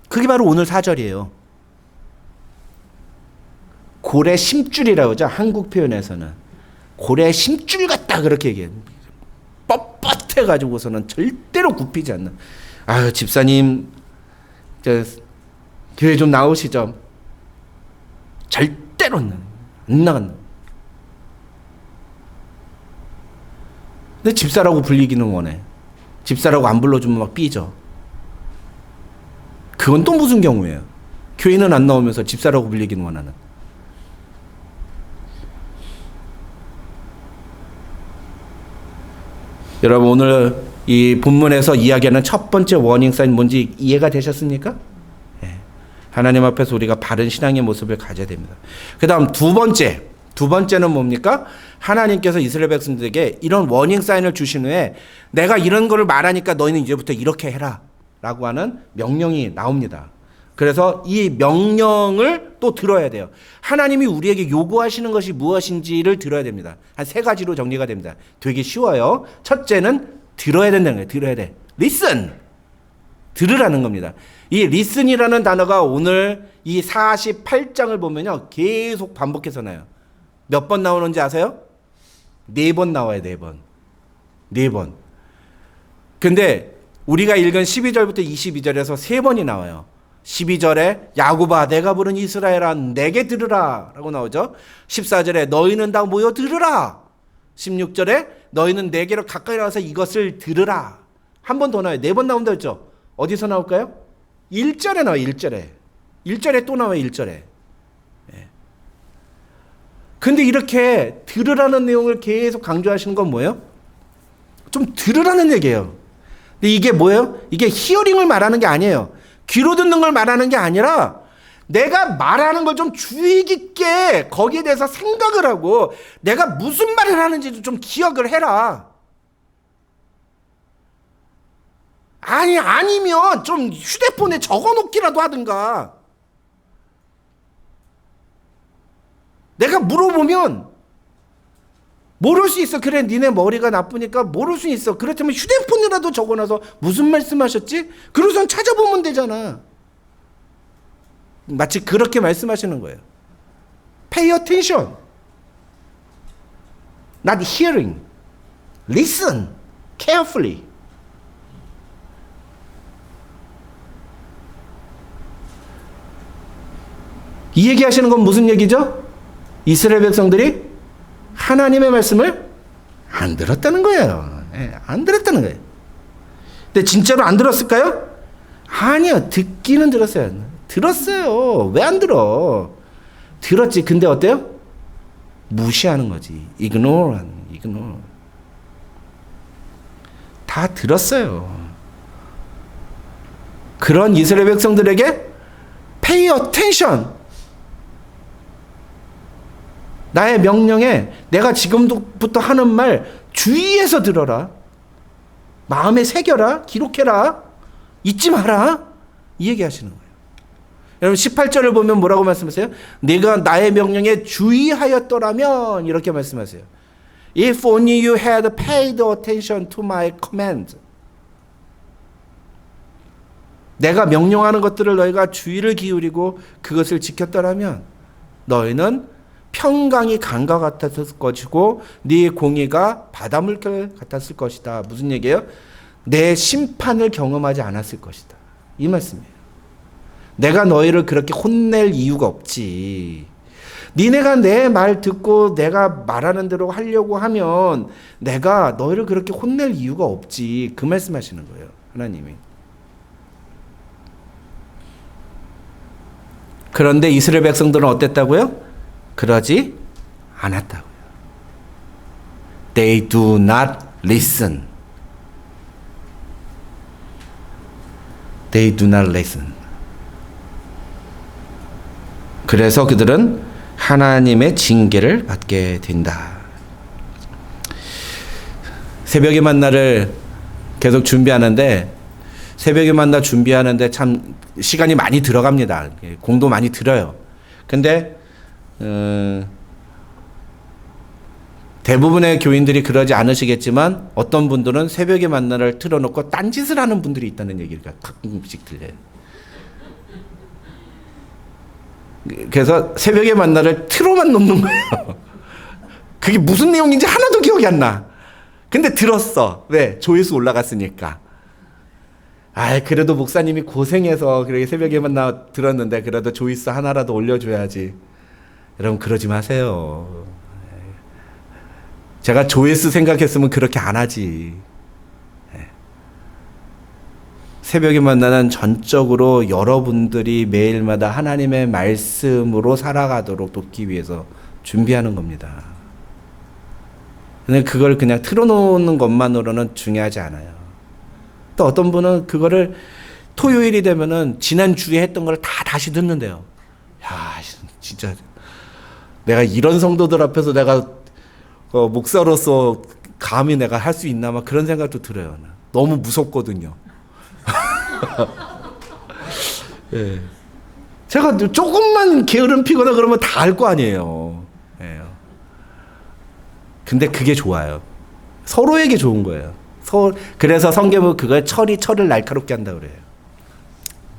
그게 바로 오늘 4절이에요. 고래 심줄이라고 하죠. 한국 표현에서는. 고래 심줄 같다 그렇게 얘기해요. 뻣뻣해가지고서는 절대로 굽히지 않는. 아유, 집사님, 교회 좀 나오시죠. 절대로 안 나간다. 근데 집사라고 불리기는 원해. 집사라고 안 불러주면 막 삐져. 그건 또 무슨 경우예요? 교회는 안 나오면서 집사라고 불리기는 원하는. 여러분, 오늘 이 본문에서 이야기하는 첫 번째 워닝 사인 뭔지 이해가 되셨습니까? 예. 하나님 앞에서 우리가 바른 신앙의 모습을 가져야 됩니다. 그 다음 두 번째는 뭡니까? 하나님께서 이스라엘 백성들에게 이런 워닝 사인을 주신 후에 내가 이런 거를 말하니까 너희는 이제부터 이렇게 해라 라고 하는 명령이 나옵니다. 그래서 이 명령을 또 들어야 돼요. 하나님이 우리에게 요구하시는 것이 무엇인지를 들어야 됩니다. 한 3가지로 정리가 됩니다. 되게 쉬워요. 첫째는 들어야 된다는 거예요. 들어야 돼. listen. 들으라는 겁니다. 이 listen이라는 단어가 오늘 이 48장을 보면요, 계속 반복해서 나요. 몇 번 나오는지 아세요? 4번 나와요. 4번. 4번. 근데 우리가 읽은 12절부터 22절에서 3번이 나와요. 12절에 야곱아 내가 부른 이스라엘아 내게 들으라 라고 나오죠. 14절에 너희는 다 모여 들으라. 16절에 너희는 내게로 가까이 나와서 이것을 들으라. 한 번 더 나와요. 4번 나온다 했죠. 어디서 나올까요? 1절에 나와요. 1절에. 1절에 또 나와요. 1절에. 근데 이렇게 들으라는 내용을 계속 강조하시는 건 뭐예요? 좀 들으라는 얘기예요. 근데 이게 뭐예요? 이게 히어링을 말하는 게 아니에요. 귀로 듣는 걸 말하는 게 아니라 내가 말하는 걸 좀 주의 깊게 거기에 대해서 생각을 하고 내가 무슨 말을 하는지도 좀 기억을 해라. 아니면 좀 휴대폰에 적어놓기라도 하든가. 내가 물어보면 모를 수 있어. 그래, 니네 머리가 나쁘니까 모를 수 있어. 그렇다면 휴대폰이라도 적어놔서 무슨 말씀하셨지? 그러고선 찾아보면 되잖아. 마치 그렇게 말씀하시는 거예요. Pay attention. Not hearing. Listen carefully. 이 얘기하시는 건 무슨 얘기죠? 이스라엘 백성들이 하나님의 말씀을 안 들었다는 거예요. 안 들었다는 거예요. 근데 진짜로 안 들었을까요? 아니요. 듣기는 들었어요. 들었어요. 왜 안 들어? 들었지. 근데 어때요? 무시하는 거지. ignore. 다 들었어요. 그런 이스라엘 백성들에게 pay attention. 나의 명령에 내가 지금부터 하는 말 주의해서 들어라. 마음에 새겨라. 기록해라. 잊지 마라. 이 얘기하시는 거예요. 여러분 18절을 보면 뭐라고 말씀하세요? 내가 나의 명령에 주의하였더라면 이렇게 말씀하세요. If only you had paid attention to my command. 내가 명령하는 것들을 너희가 주의를 기울이고 그것을 지켰더라면 너희는 평강이 강과 같았을 것이고 네 공의가 바닷물결 같았을 것이다. 무슨 얘기예요? 내 심판을 경험하지 않았을 것이다. 이 말씀이에요. 내가 너희를 그렇게 혼낼 이유가 없지. 니네가 내 말 듣고 내가 말하는 대로 하려고 하면 내가 너희를 그렇게 혼낼 이유가 없지. 그 말씀하시는 거예요. 하나님이. 그런데 이스라엘 백성들은 어땠다고요? 그러지 않았다고요. They do not listen. They do not listen. 그래서 그들은 하나님의 징계를 받게 된다. 새벽의 만나를 계속 준비하는데 새벽의 만나 준비하는데 참 시간이 많이 들어갑니다. 공도 많이 들어요. 근데 대부분의 교인들이 그러지 않으시겠지만 어떤 분들은 새벽의 만나를 틀어놓고 딴짓을 하는 분들이 있다는 얘기가 가끔씩 들려요. 그래서 새벽의 만나를 틀어만 놓는 거예요. 그게 무슨 내용인지 하나도 기억이 안 나. 근데 들었어. 왜? 조회수 올라갔으니까. 그래도 목사님이 고생해서 그렇게 새벽에 만나 들었는데 그래도 조회수 하나라도 올려줘야지. 여러분 그러지 마세요. 제가 조회수 생각했으면 그렇게 안 하지. 새벽에 만나는 전적으로 여러분들이 매일마다 하나님의 말씀으로 살아가도록 돕기 위해서 준비하는 겁니다. 근데 그걸 그냥 틀어놓는 것만으로는 중요하지 않아요. 또 어떤 분은 그거를 토요일이 되면은 지난주에 했던 걸 다 다시 듣는데요. 야, 진짜 내가 이런 성도들 앞에서 내가 목사로서 감히 내가 할 수 있나 막 그런 생각도 들어요. 너무 무섭거든요. 예. 제가 조금만 게으름 피거나 그러면 다 알 거 아니에요. 예. 근데 그게 좋아요. 서로에게 좋은 거예요. 그래서 성경은 그걸 철을 날카롭게 한다고 그래요.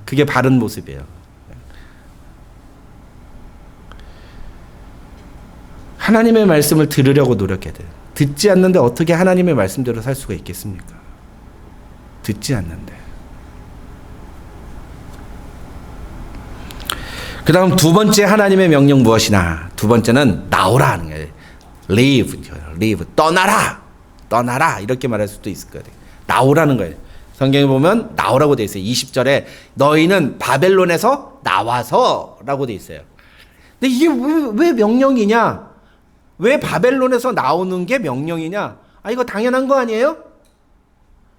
그게 바른 모습이에요. 하나님의 말씀을 들으려고 노력해야 돼요. 듣지 않는데 어떻게 하나님의 말씀대로 살 수가 있겠습니까? 듣지 않는데. 그 다음 두 번째 하나님의 명령 무엇이나? 두 번째는 나오라 하는 거예요. leave. 떠나라. 이렇게 말할 수도 있을 거예요. 나오라는 거예요. 성경에 보면 나오라고 돼 있어요. 20절에 너희는 바벨론에서 나와서 라고 돼 있어요. 근데 이게 왜 명령이냐? 왜 바벨론에서 나오는 게 명령이냐? 이거 당연한 거 아니에요?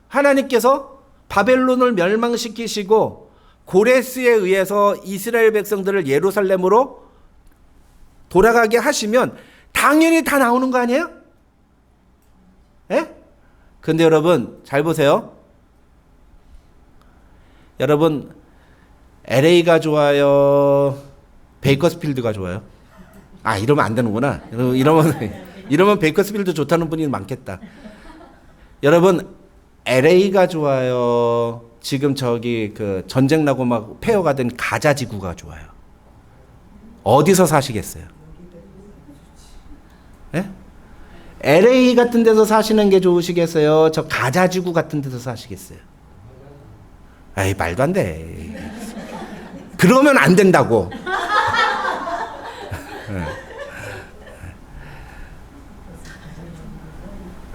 하나님께서 바벨론을 멸망시키시고 고레스에 의해서 이스라엘 백성들을 예루살렘으로 돌아가게 하시면 당연히 다 나오는 거 아니에요? 예? 근데 여러분 잘 보세요. 여러분 LA가 좋아요? 베이커스필드가 좋아요? 이러면 안 되는구나. 이러면 베이커스필드 좋다는 분이 많겠다. 여러분 LA가 좋아요? 지금 저기 그 전쟁 나고 막 폐허가 된 가자 지구가 좋아요? 어디서 사시겠어요? 예? LA 같은 데서 사시는 게 좋으시겠어요? 저 가자 지구 같은 데서 사시겠어요? 말도 안 돼. 그러면 안 된다고.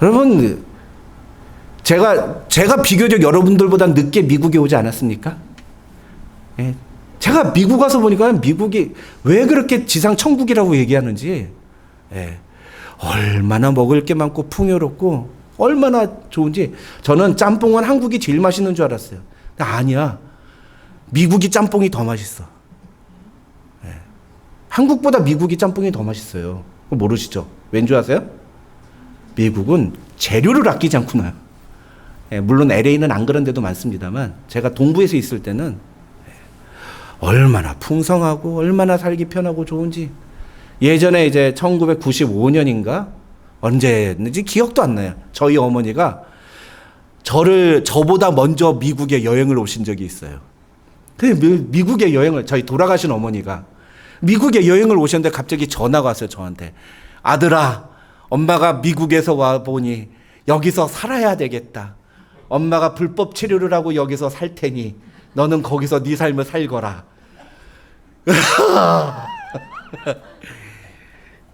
여러분, 제가 비교적 여러분들보다 늦게 미국에 오지 않았습니까? 예. 제가 미국 와서 보니까 미국이 왜 그렇게 지상 천국이라고 얘기하는지, 얼마나 먹을 게 많고 풍요롭고 얼마나 좋은지. 저는 짬뽕은 한국이 제일 맛있는 줄 알았어요. 근데 아니야. 미국이 짬뽕이 더 맛있어. 한국보다 미국이 짬뽕이 더 맛있어요. 그거 모르시죠? 왠 줄 아세요? 미국은 재료를 아끼지 않구나. 물론 LA는 안 그런 데도 많습니다만 제가 동부에서 있을 때는 얼마나 풍성하고 얼마나 살기 편하고 좋은지. 예전에 이제 1995년인가 언제였는지 기억도 안 나요. 저희 어머니가 저보다 먼저 미국에 여행을 오신 적이 있어요. 미국에 여행을, 저희 돌아가신 어머니가 미국에 여행을 오셨는데 갑자기 전화가 왔어요, 저한테. 아들아, 엄마가 미국에서 와 보니 여기서 살아야 되겠다. 엄마가 불법 치료를 하고 여기서 살 테니 너는 거기서 네 삶을 살거라.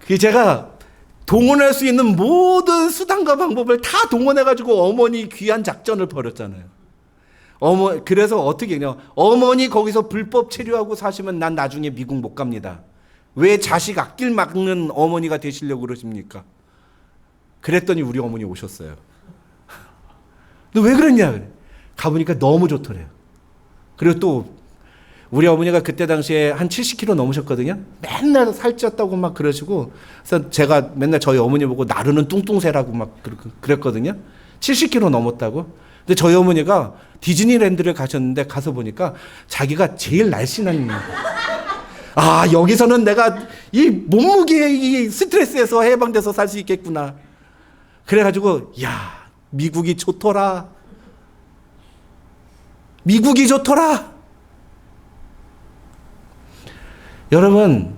그 제가 동원할 수 있는 모든 수단과 방법을 다 동원해가지고 어머니 귀한 작전을 벌였잖아요. 그래서 어떻게 해요? 어머니 거기서 불법 치료하고 사시면 난 나중에 미국 못 갑니다. 왜 자식 앞길 막는 어머니가 되시려고 그러십니까? 그랬더니 우리 어머니 오셨어요. 너 왜 그랬냐? 그래. 가보니까 너무 좋더래요. 그리고 또 우리 어머니가 그때 당시에 한 70kg 넘으셨거든요. 맨날 살쪘다고 막 그러시고, 그래서 제가 맨날 저희 어머니 보고 나르는 뚱뚱새라고 막 그랬거든요. 70kg 넘었다고. 근데 저희 어머니가 디즈니랜드를 가셨는데 가서 보니까 자기가 제일 날씬한, 아, 여기서는 내가 이 몸무게의 이 스트레스에서 해방돼서 살 수 있겠구나. 그래가지고, 야, 미국이 좋더라. 미국이 좋더라. 여러분,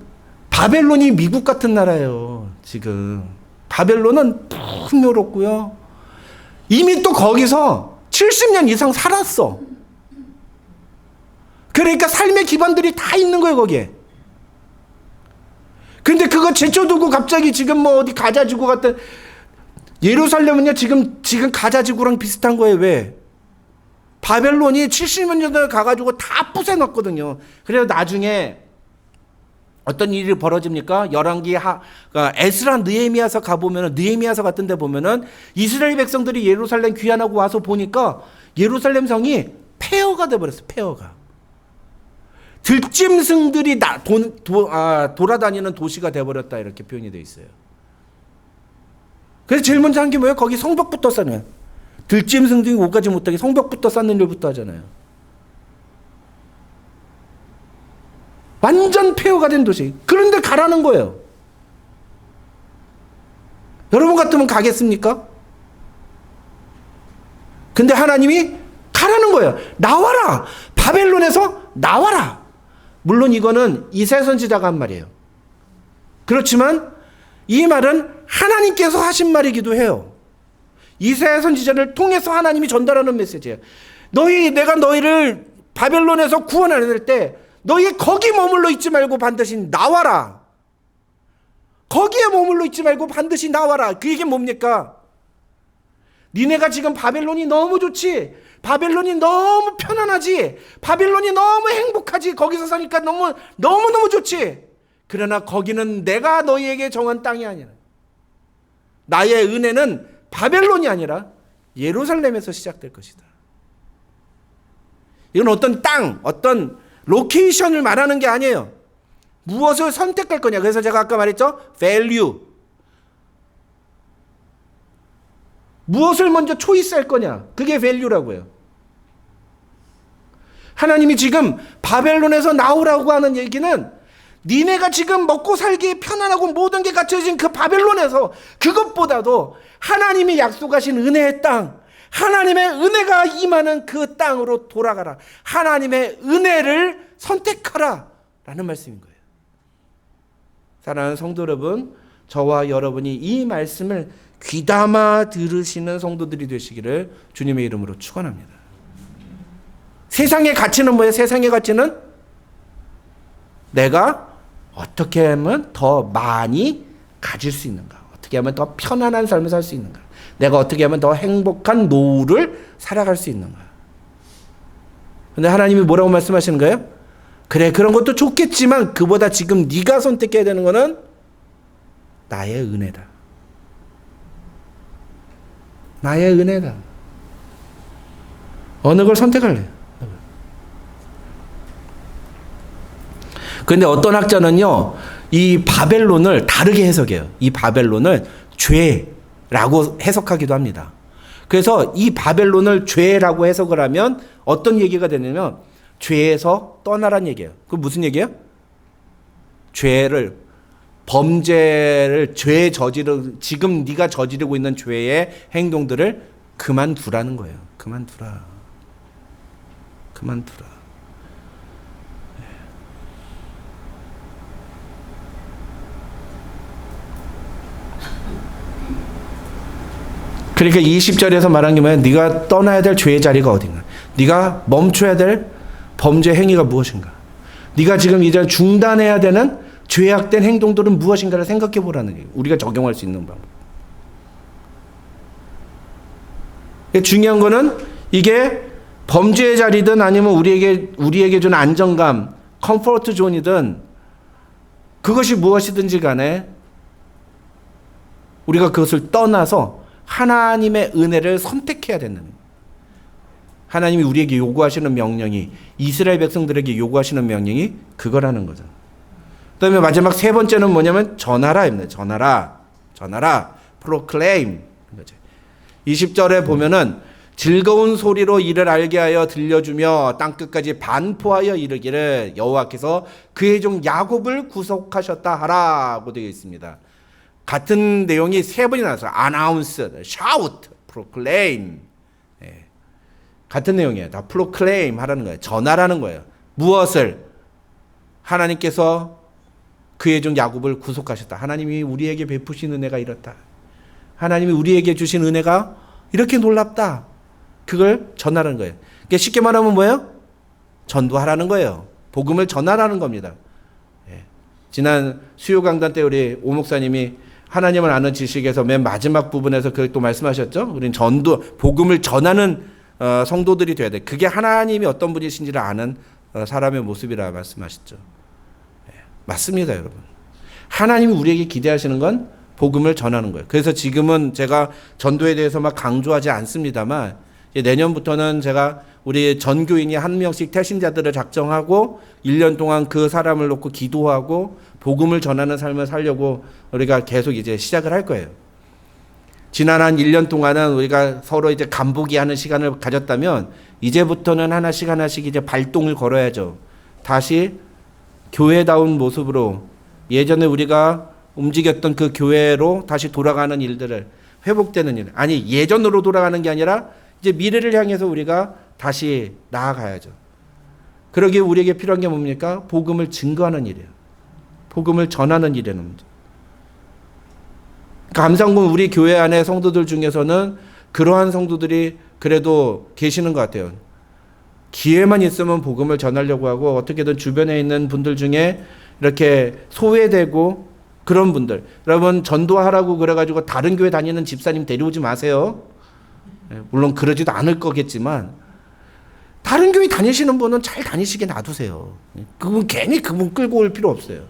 바벨론이 미국 같은 나라예요, 지금. 바벨론은 풍요롭고요. 이미 또 거기서 70년 이상 살았어. 그러니까 삶의 기반들이 다 있는 거예요, 거기에. 근데 그거 제쳐두고 갑자기 지금 뭐 어디 가자지구 같은, 예루살렘은요, 지금 가자지구랑 비슷한 거예요. 왜? 바벨론이 70년 전에 가가지고 다 부숴놨거든요. 그래서 나중에 어떤 일이 벌어집니까? 열왕기 그러니까 에스라 느헤미야서 가보면은, 느헤미야서 같은 데 보면은 이스라엘 백성들이 예루살렘 귀환하고 와서 보니까 예루살렘 성이 폐허가 돼버렸어요. 폐허가. 들짐승들이 돌아다니는 도시가 돼버렸다, 이렇게 표현이 돼 있어요. 그래서 제일 먼저 한 게 뭐예요? 거기 성벽부터 쌓는, 들짐승들이 오가지 못하게 성벽부터 쌓는 일부터 하잖아요. 완전 폐허가 된 도시. 그런데 가라는 거예요. 여러분 같으면 가겠습니까? 근데 하나님이 가라는 거예요. 나와라. 바벨론에서 나와라. 물론 이거는 이사야 선지자가 한 말이에요. 그렇지만 이 말은 하나님께서 하신 말이기도 해요. 이사야 선지자를 통해서 하나님이 전달하는 메시지예요. 내가 너희를 바벨론에서 구원하려 때 너희 거기 머물러 있지 말고 반드시 나와라. 거기에 머물러 있지 말고 반드시 나와라. 그 얘기는 뭡니까? 니네가 지금 바벨론이 너무 좋지, 바벨론이 너무 편안하지, 바벨론이 너무 행복하지, 거기서 사니까 너무너무 좋지. 그러나 거기는 내가 너희에게 정한 땅이 아니라, 나의 은혜는 바벨론이 아니라 예루살렘에서 시작될 것이다. 이건 어떤 땅, 어떤 로케이션을 말하는 게 아니에요. 무엇을 선택할 거냐. 그래서 제가 아까 말했죠. value. 무엇을 먼저 초이스할 거냐. 그게 value라고요. 하나님이 지금 바벨론에서 나오라고 하는 얘기는 니네가 지금 먹고 살기 편안하고 모든 게 갖춰진 그 바벨론에서 그것보다도 하나님이 약속하신 은혜의 땅, 하나님의 은혜가 임하는 그 땅으로 돌아가라. 하나님의 은혜를 선택하라 라는 말씀인 거예요. 사랑하는 성도 여러분, 저와 여러분이 이 말씀을 귀담아 들으시는 성도들이 되시기를 주님의 이름으로 축원합니다. 세상의 가치는 뭐예요? 세상의 가치는 내가 어떻게 하면 더 많이 가질 수 있는가, 어떻게 하면 더 편안한 삶을 살 수 있는가, 내가 어떻게 하면 더 행복한 노후를 살아갈 수 있는가. 근데 하나님이 뭐라고 말씀하시는 거예요? 그래, 그런 것도 좋겠지만 그보다 지금 네가 선택해야 되는 거는 나의 은혜다. 나의 은혜다. 어느 걸 선택할래? 근데 어떤 학자는요, 이 바벨론을 다르게 해석해요. 이 바벨론을 죄라고 해석하기도 합니다. 그래서 이 바벨론을 죄라고 해석을 하면 어떤 얘기가 되냐면 죄에서 떠나란 얘기예요. 그 무슨 얘기예요? 죄를 범죄를 지금 네가 저지르고 있는 죄의 행동들을 그만두라는 거예요. 그만두라. 그러니까 20절에서 말한 게 뭐야? 네가 떠나야 될 죄의 자리가 어딘가? 네가 멈춰야 될 범죄 행위가 무엇인가? 네가 지금 이제 중단해야 되는 죄악된 행동들은 무엇인가를 생각해 보라는 게 우리가 적용할 수 있는 방법. 중요한 거는 이게 범죄의 자리든 아니면 우리에게 주는 안정감, 컴포트 존이든 그것이 무엇이든지 간에 우리가 그것을 떠나서 하나님의 은혜를 선택해야 된다는 거예요. 하나님이 우리에게 요구하시는 명령이 이스라엘 백성들에게 요구하시는 명령이 그거라는 거죠. 그다음에 마지막 세 번째는 뭐냐면 전하라입니다. 전하라, proclaim. 20절에 보면은 즐거운 소리로 이를 알게 하여 들려주며 땅끝까지 반포하여 이르기를 여호와께서 그의 종 야곱을 구속하셨다 하라고 되어 있습니다. 같은 내용이 세 번이 나와서 announce, shout, proclaim. 같은 내용이에요. 다 proclaim 하라는 거예요. 전하라는 거예요. 무엇을? 하나님께서 그의 종 야곱을 구속하셨다. 하나님이 우리에게 베푸신 은혜가 이렇다. 하나님이 우리에게 주신 은혜가 이렇게 놀랍다. 그걸 전하라는 거예요. 그러니까 쉽게 말하면 뭐예요? 전도하라는 거예요. 복음을 전하라는 겁니다. 지난 수요 강단 때 우리 오 목사님이 하나님을 아는 지식에서 맨 마지막 부분에서 그걸 또 말씀하셨죠. 우리는 복음을 전하는 성도들이 돼야 돼. 그게 하나님이 어떤 분이신지를 아는 사람의 모습이라 말씀하셨죠. 맞습니다, 여러분. 하나님이 우리에게 기대하시는 건 복음을 전하는 거예요. 그래서 지금은 제가 전도에 대해서 막 강조하지 않습니다만 내년부터는 제가 우리 전교인이 한 명씩 태신자들을 작정하고 1년 동안 그 사람을 놓고 기도하고 복음을 전하는 삶을 살려고 우리가 계속 이제 시작을 할 거예요. 지난 한 1년 동안은 우리가 서로 이제 간보기 하는 시간을 가졌다면 이제부터는 하나씩 이제 발동을 걸어야죠. 다시 교회다운 모습으로 예전에 우리가 움직였던 그 교회로 다시 돌아가는 일들을 회복되는 일. 아니 예전으로 돌아가는 게 아니라 이제 미래를 향해서 우리가 다시 나아가야죠. 그러기에 우리에게 필요한 게 뭡니까? 복음을 증거하는 일이에요. 복음을 전하는 일이라는 거죠. 감사한 건 우리 교회 안에 성도들 중에서는 그러한 성도들이 그래도 계시는 것 같아요. 기회만 있으면 복음을 전하려고 하고 어떻게든 주변에 있는 분들 중에 이렇게 소외되고 그런 분들. 여러분 전도하라고 그래가지고 다른 교회 다니는 집사님 데려오지 마세요. 물론 그러지도 않을 거겠지만 다른 교회 다니시는 분은 잘 다니시게 놔두세요. 그분 괜히 그분 끌고 올 필요 없어요.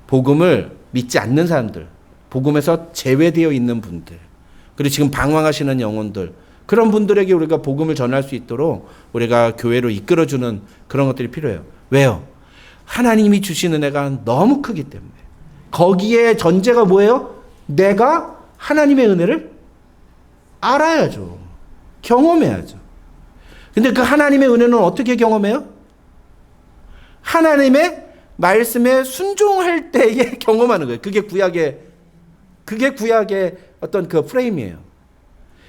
복음을 믿지 않는 사람들, 복음에서 제외되어 있는 분들, 그리고 지금 방황하시는 영혼들, 그런 분들에게 우리가 복음을 전할 수 있도록 우리가 교회로 이끌어주는 그런 것들이 필요해요. 왜요? 하나님이 주신 은혜가 너무 크기 때문에. 거기에 전제가 뭐예요? 내가 하나님의 은혜를 알아야죠. 경험해야죠. 근데 그 하나님의 은혜는 어떻게 경험해요? 하나님의 말씀에 순종할 때에 경험하는 거예요. 그게 구약의 어떤 그 프레임이에요.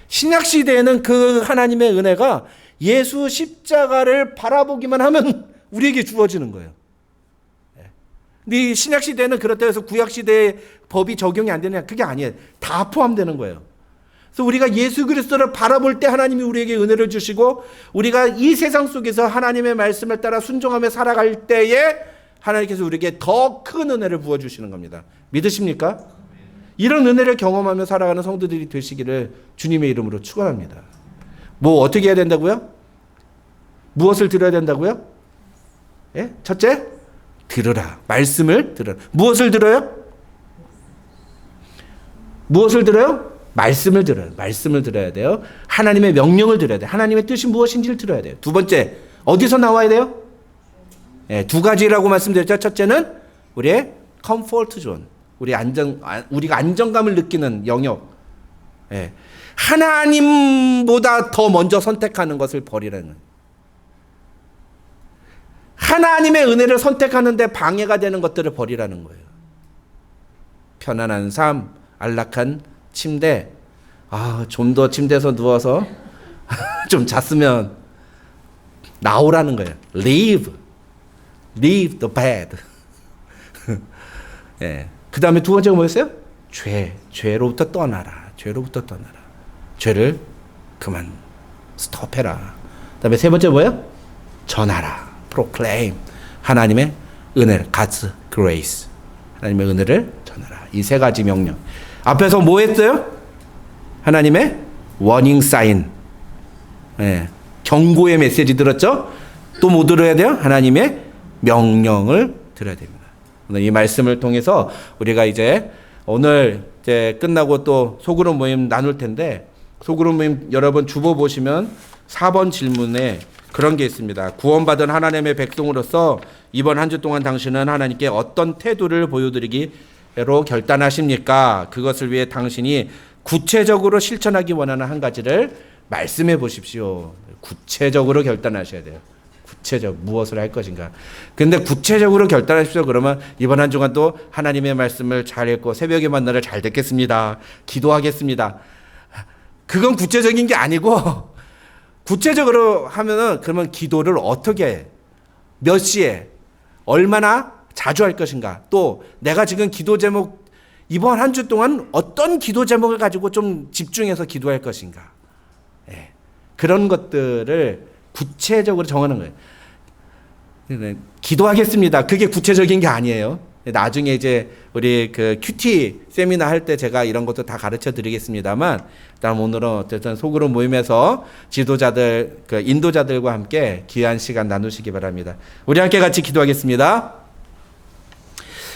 신약 시대에는 그 하나님의 은혜가 예수 십자가를 바라보기만 하면 우리에게 주어지는 거예요. 근데 신약 시대는 그렇다 해서 구약 시대의 법이 적용이 안 되냐? 그게 아니에요. 다 포함되는 거예요. 그래서 우리가 예수 그리스도를 바라볼 때 하나님이 우리에게 은혜를 주시고 우리가 이 세상 속에서 하나님의 말씀을 따라 순종하며 살아갈 때에 하나님께서 우리에게 더 큰 은혜를 부어주시는 겁니다. 믿으십니까? 이런 은혜를 경험하며 살아가는 성도들이 되시기를 주님의 이름으로 축원합니다. 뭐 어떻게 해야 된다고요? 무엇을 들어야 된다고요? 예? 첫째, 들으라. 말씀을 들으라. 무엇을 들어요? 무엇을 들어요? 말씀을 들어요. 말씀을 들어야 돼요. 하나님의 명령을 들어야 돼요. 하나님의 뜻이 무엇인지를 들어야 돼요. 두 번째, 어디서 나와야 돼요? 예, 두 가지라고 말씀드렸죠. 첫째는 우리의 컴포트 존. 우리가 안정감을 느끼는 영역. 예. 하나님보다 더 먼저 선택하는 것을 버리라는. 하나님의 은혜를 선택하는데 방해가 되는 것들을 버리라는 거예요. 편안한 삶, 안락한 침대. 좀 더 침대에서 누워서 좀 잤으면 나오라는 거예요. Leave the bed. 예. 그 다음에 두 번째가 뭐였어요? 죄로부터 떠나라. 죄를 그만 스톱해라. 그 다음에 세 번째 뭐예요? 전하라. proclaim. 하나님의 은혜를, God's grace. 하나님의 은혜를 전하라. 이 세 가지 명령. 앞에서 뭐 했어요? 하나님의 warning sign. 예. 경고의 메시지 들었죠? 또 뭐 들어야 돼요? 하나님의 명령을 들어야 됩니다. 오늘 이 말씀을 통해서 우리가 오늘 끝나고 또 소그룹 모임 나눌 텐데, 소그룹 모임 여러분 주보 보시면 4번 질문에 그런 게 있습니다. 구원받은 하나님의 백성으로서 이번 한 주 동안 당신은 하나님께 어떤 태도를 보여드리기로 결단하십니까? 그것을 위해 당신이 구체적으로 실천하기 원하는 한 가지를 말씀해 보십시오. 구체적으로 결단하셔야 돼요. 무엇을 할 것인가. 근데 구체적으로 결단하십시오. 그러면 이번 한 주간 또 하나님의 말씀을 잘 읽고 새벽에 만나를 잘 듣겠습니다. 기도하겠습니다. 그건 구체적인 게 아니고, 구체적으로 하면은 그러면 기도를 어떻게 해? 몇 시에? 얼마나 자주 할 것인가? 또 내가 지금 기도 제목, 이번 한 주 동안 어떤 기도 제목을 가지고 좀 집중해서 기도할 것인가? 예. 그런 것들을 구체적으로 정하는 거예요. 기도하겠습니다. 그게 구체적인 게 아니에요. 나중에 우리 그 큐티 세미나 할 때 제가 이런 것도 다 가르쳐 드리겠습니다만, 일단 오늘은 어쨌든 소그룹 모임에서 지도자들, 인도자들과 함께 귀한 시간 나누시기 바랍니다. 우리 함께 같이 기도하겠습니다.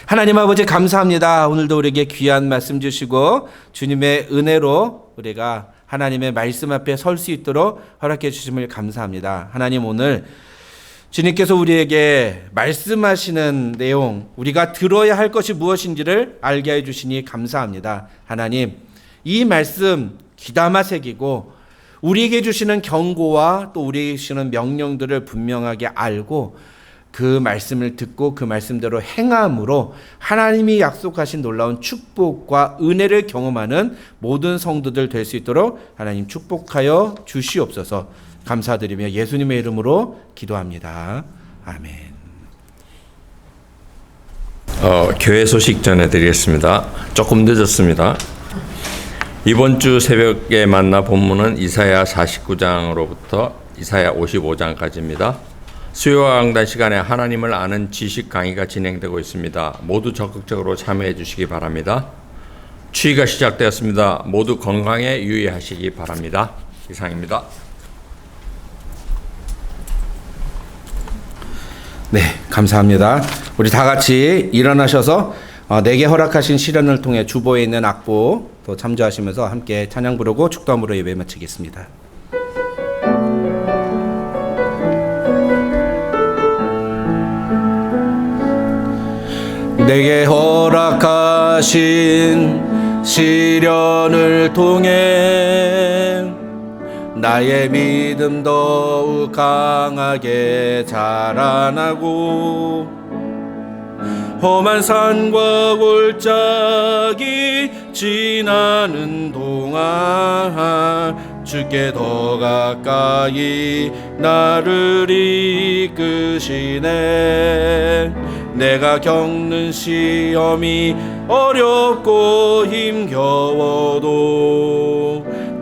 하나님 아버지 감사합니다. 오늘도 우리에게 귀한 말씀 주시고 주님의 은혜로 우리가 하나님의 말씀 앞에 설 수 있도록 허락해 주심을 감사합니다. 하나님, 오늘 주님께서 우리에게 말씀하시는 내용, 우리가 들어야 할 것이 무엇인지를 알게 해 주시니 감사합니다. 하나님, 이 말씀 귀담아 새기고 우리에게 주시는 경고와 또 우리에게 주시는 명령들을 분명하게 알고 그 말씀을 듣고 그 말씀대로 행함으로 하나님이 약속하신 놀라운 축복과 은혜를 경험하는 모든 성도들 될 수 있도록 하나님 축복하여 주시옵소서. 감사드리며 예수님의 이름으로 기도합니다. 아멘. 교회 소식 전해드리겠습니다. 조금 늦었습니다. 이번 주 새벽에 만나 본문은 이사야 49장으로부터 이사야 55장까지입니다. 수요와 강단 시간에 하나님을 아는 지식 강의가 진행되고 있습니다. 모두 적극적으로 참여해 주시기 바랍니다. 추위가 시작되었습니다. 모두 건강에 유의하시기 바랍니다. 이상입니다. 네, 감사합니다. 우리 다 같이 일어나셔서 내게 허락하신 시련을 통해 주보에 있는 악보 또 참조하시면서 함께 찬양 부르고 축도함으로 예배 마치겠습니다. 내게 허락하신 시련을 통해 나의 믿음 더욱 강하게 자라나고 험한 산과 골짜기 지나는 동안 주께 더 가까이 나를 이끄시네. 내가 겪는 시험이 어렵고 힘겨워도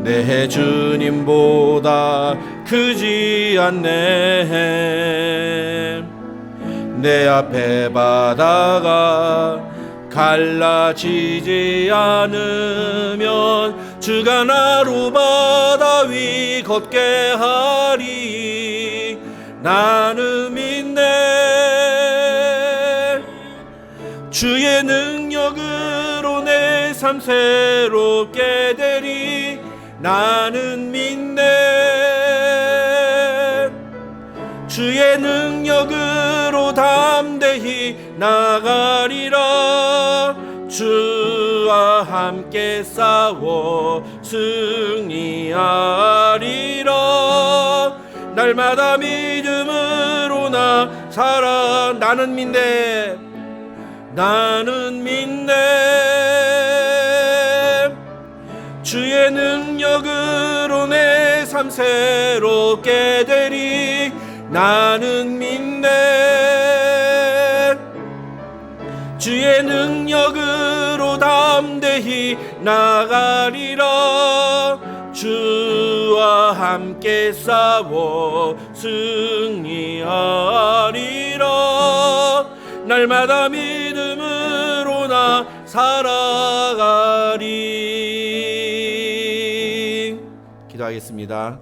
내 주님보다 크지 않네. 내 앞에 바다가 갈라지지 않으면 주가 나로 바다 위 걷게 하리. 나는 믿네. 주의 능력으로 내 삶 새롭게 되리. 나는 믿네. 주의 능력으로 담대히 나가리라. 주와 함께 싸워 승리하리라. 날마다 믿음으로 나 살아. 나는 믿네. 나는 믿네. 주의 능력으로 내 삶 새롭게 되리 나는 믿네. 주의 능력으로 담대히 나가리라. 주와 함께 싸워 승리하리라. 날마다 믿음으로 나 살아가리. 기도하겠습니다.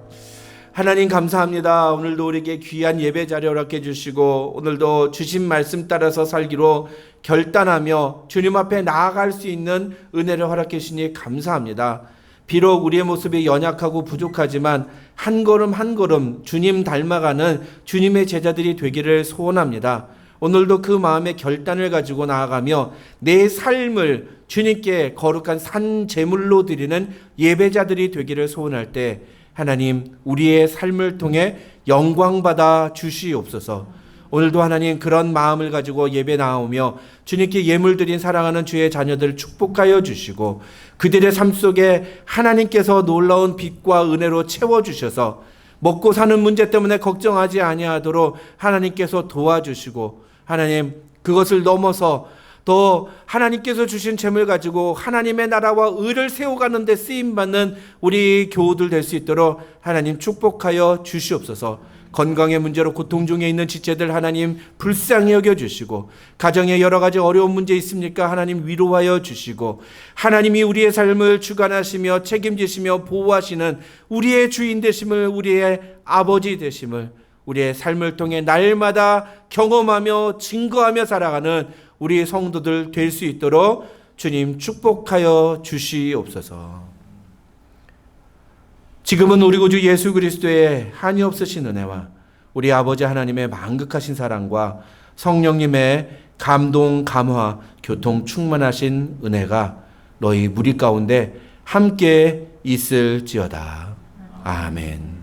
하나님 감사합니다. 오늘도 우리에게 귀한 예배 자리 허락해 주시고 오늘도 주신 말씀 따라서 살기로 결단하며 주님 앞에 나아갈 수 있는 은혜를 허락해 주시니 감사합니다. 비록 우리의 모습이 연약하고 부족하지만 한 걸음 한 걸음 주님 닮아가는 주님의 제자들이 되기를 소원합니다. 오늘도 그 마음의 결단을 가지고 나아가며 내 삶을 주님께 거룩한 산 제물로 드리는 예배자들이 되기를 소원할 때 하나님 우리의 삶을 통해 영광받아 주시옵소서. 오늘도 하나님 그런 마음을 가지고 예배 나오며 주님께 예물 드린 사랑하는 주의 자녀들 축복하여 주시고 그들의 삶 속에 하나님께서 놀라운 빛과 은혜로 채워주셔서 먹고 사는 문제 때문에 걱정하지 아니하도록 하나님께서 도와주시고 하나님 그것을 넘어서 더 하나님께서 주신 재물 가지고 하나님의 나라와 의를 세워가는 데 쓰임받는 우리 교우들 될 수 있도록 하나님 축복하여 주시옵소서. 건강의 문제로 고통 중에 있는 지체들 하나님 불쌍히 여겨주시고 가정에 여러 가지 어려운 문제 있습니까? 하나님 위로하여 주시고 하나님이 우리의 삶을 주관하시며 책임지시며 보호하시는 우리의 주인 되심을 우리의 아버지 되심을 우리의 삶을 통해 날마다 경험하며 증거하며 살아가는 우리 성도들 될 수 있도록 주님 축복하여 주시옵소서. 지금은 우리 구주 예수 그리스도의 한이 없으신 은혜와 우리 아버지 하나님의 만극하신 사랑과 성령님의 감동, 감화, 교통 충만하신 은혜가 너희 무리 가운데 함께 있을지어다. 아멘.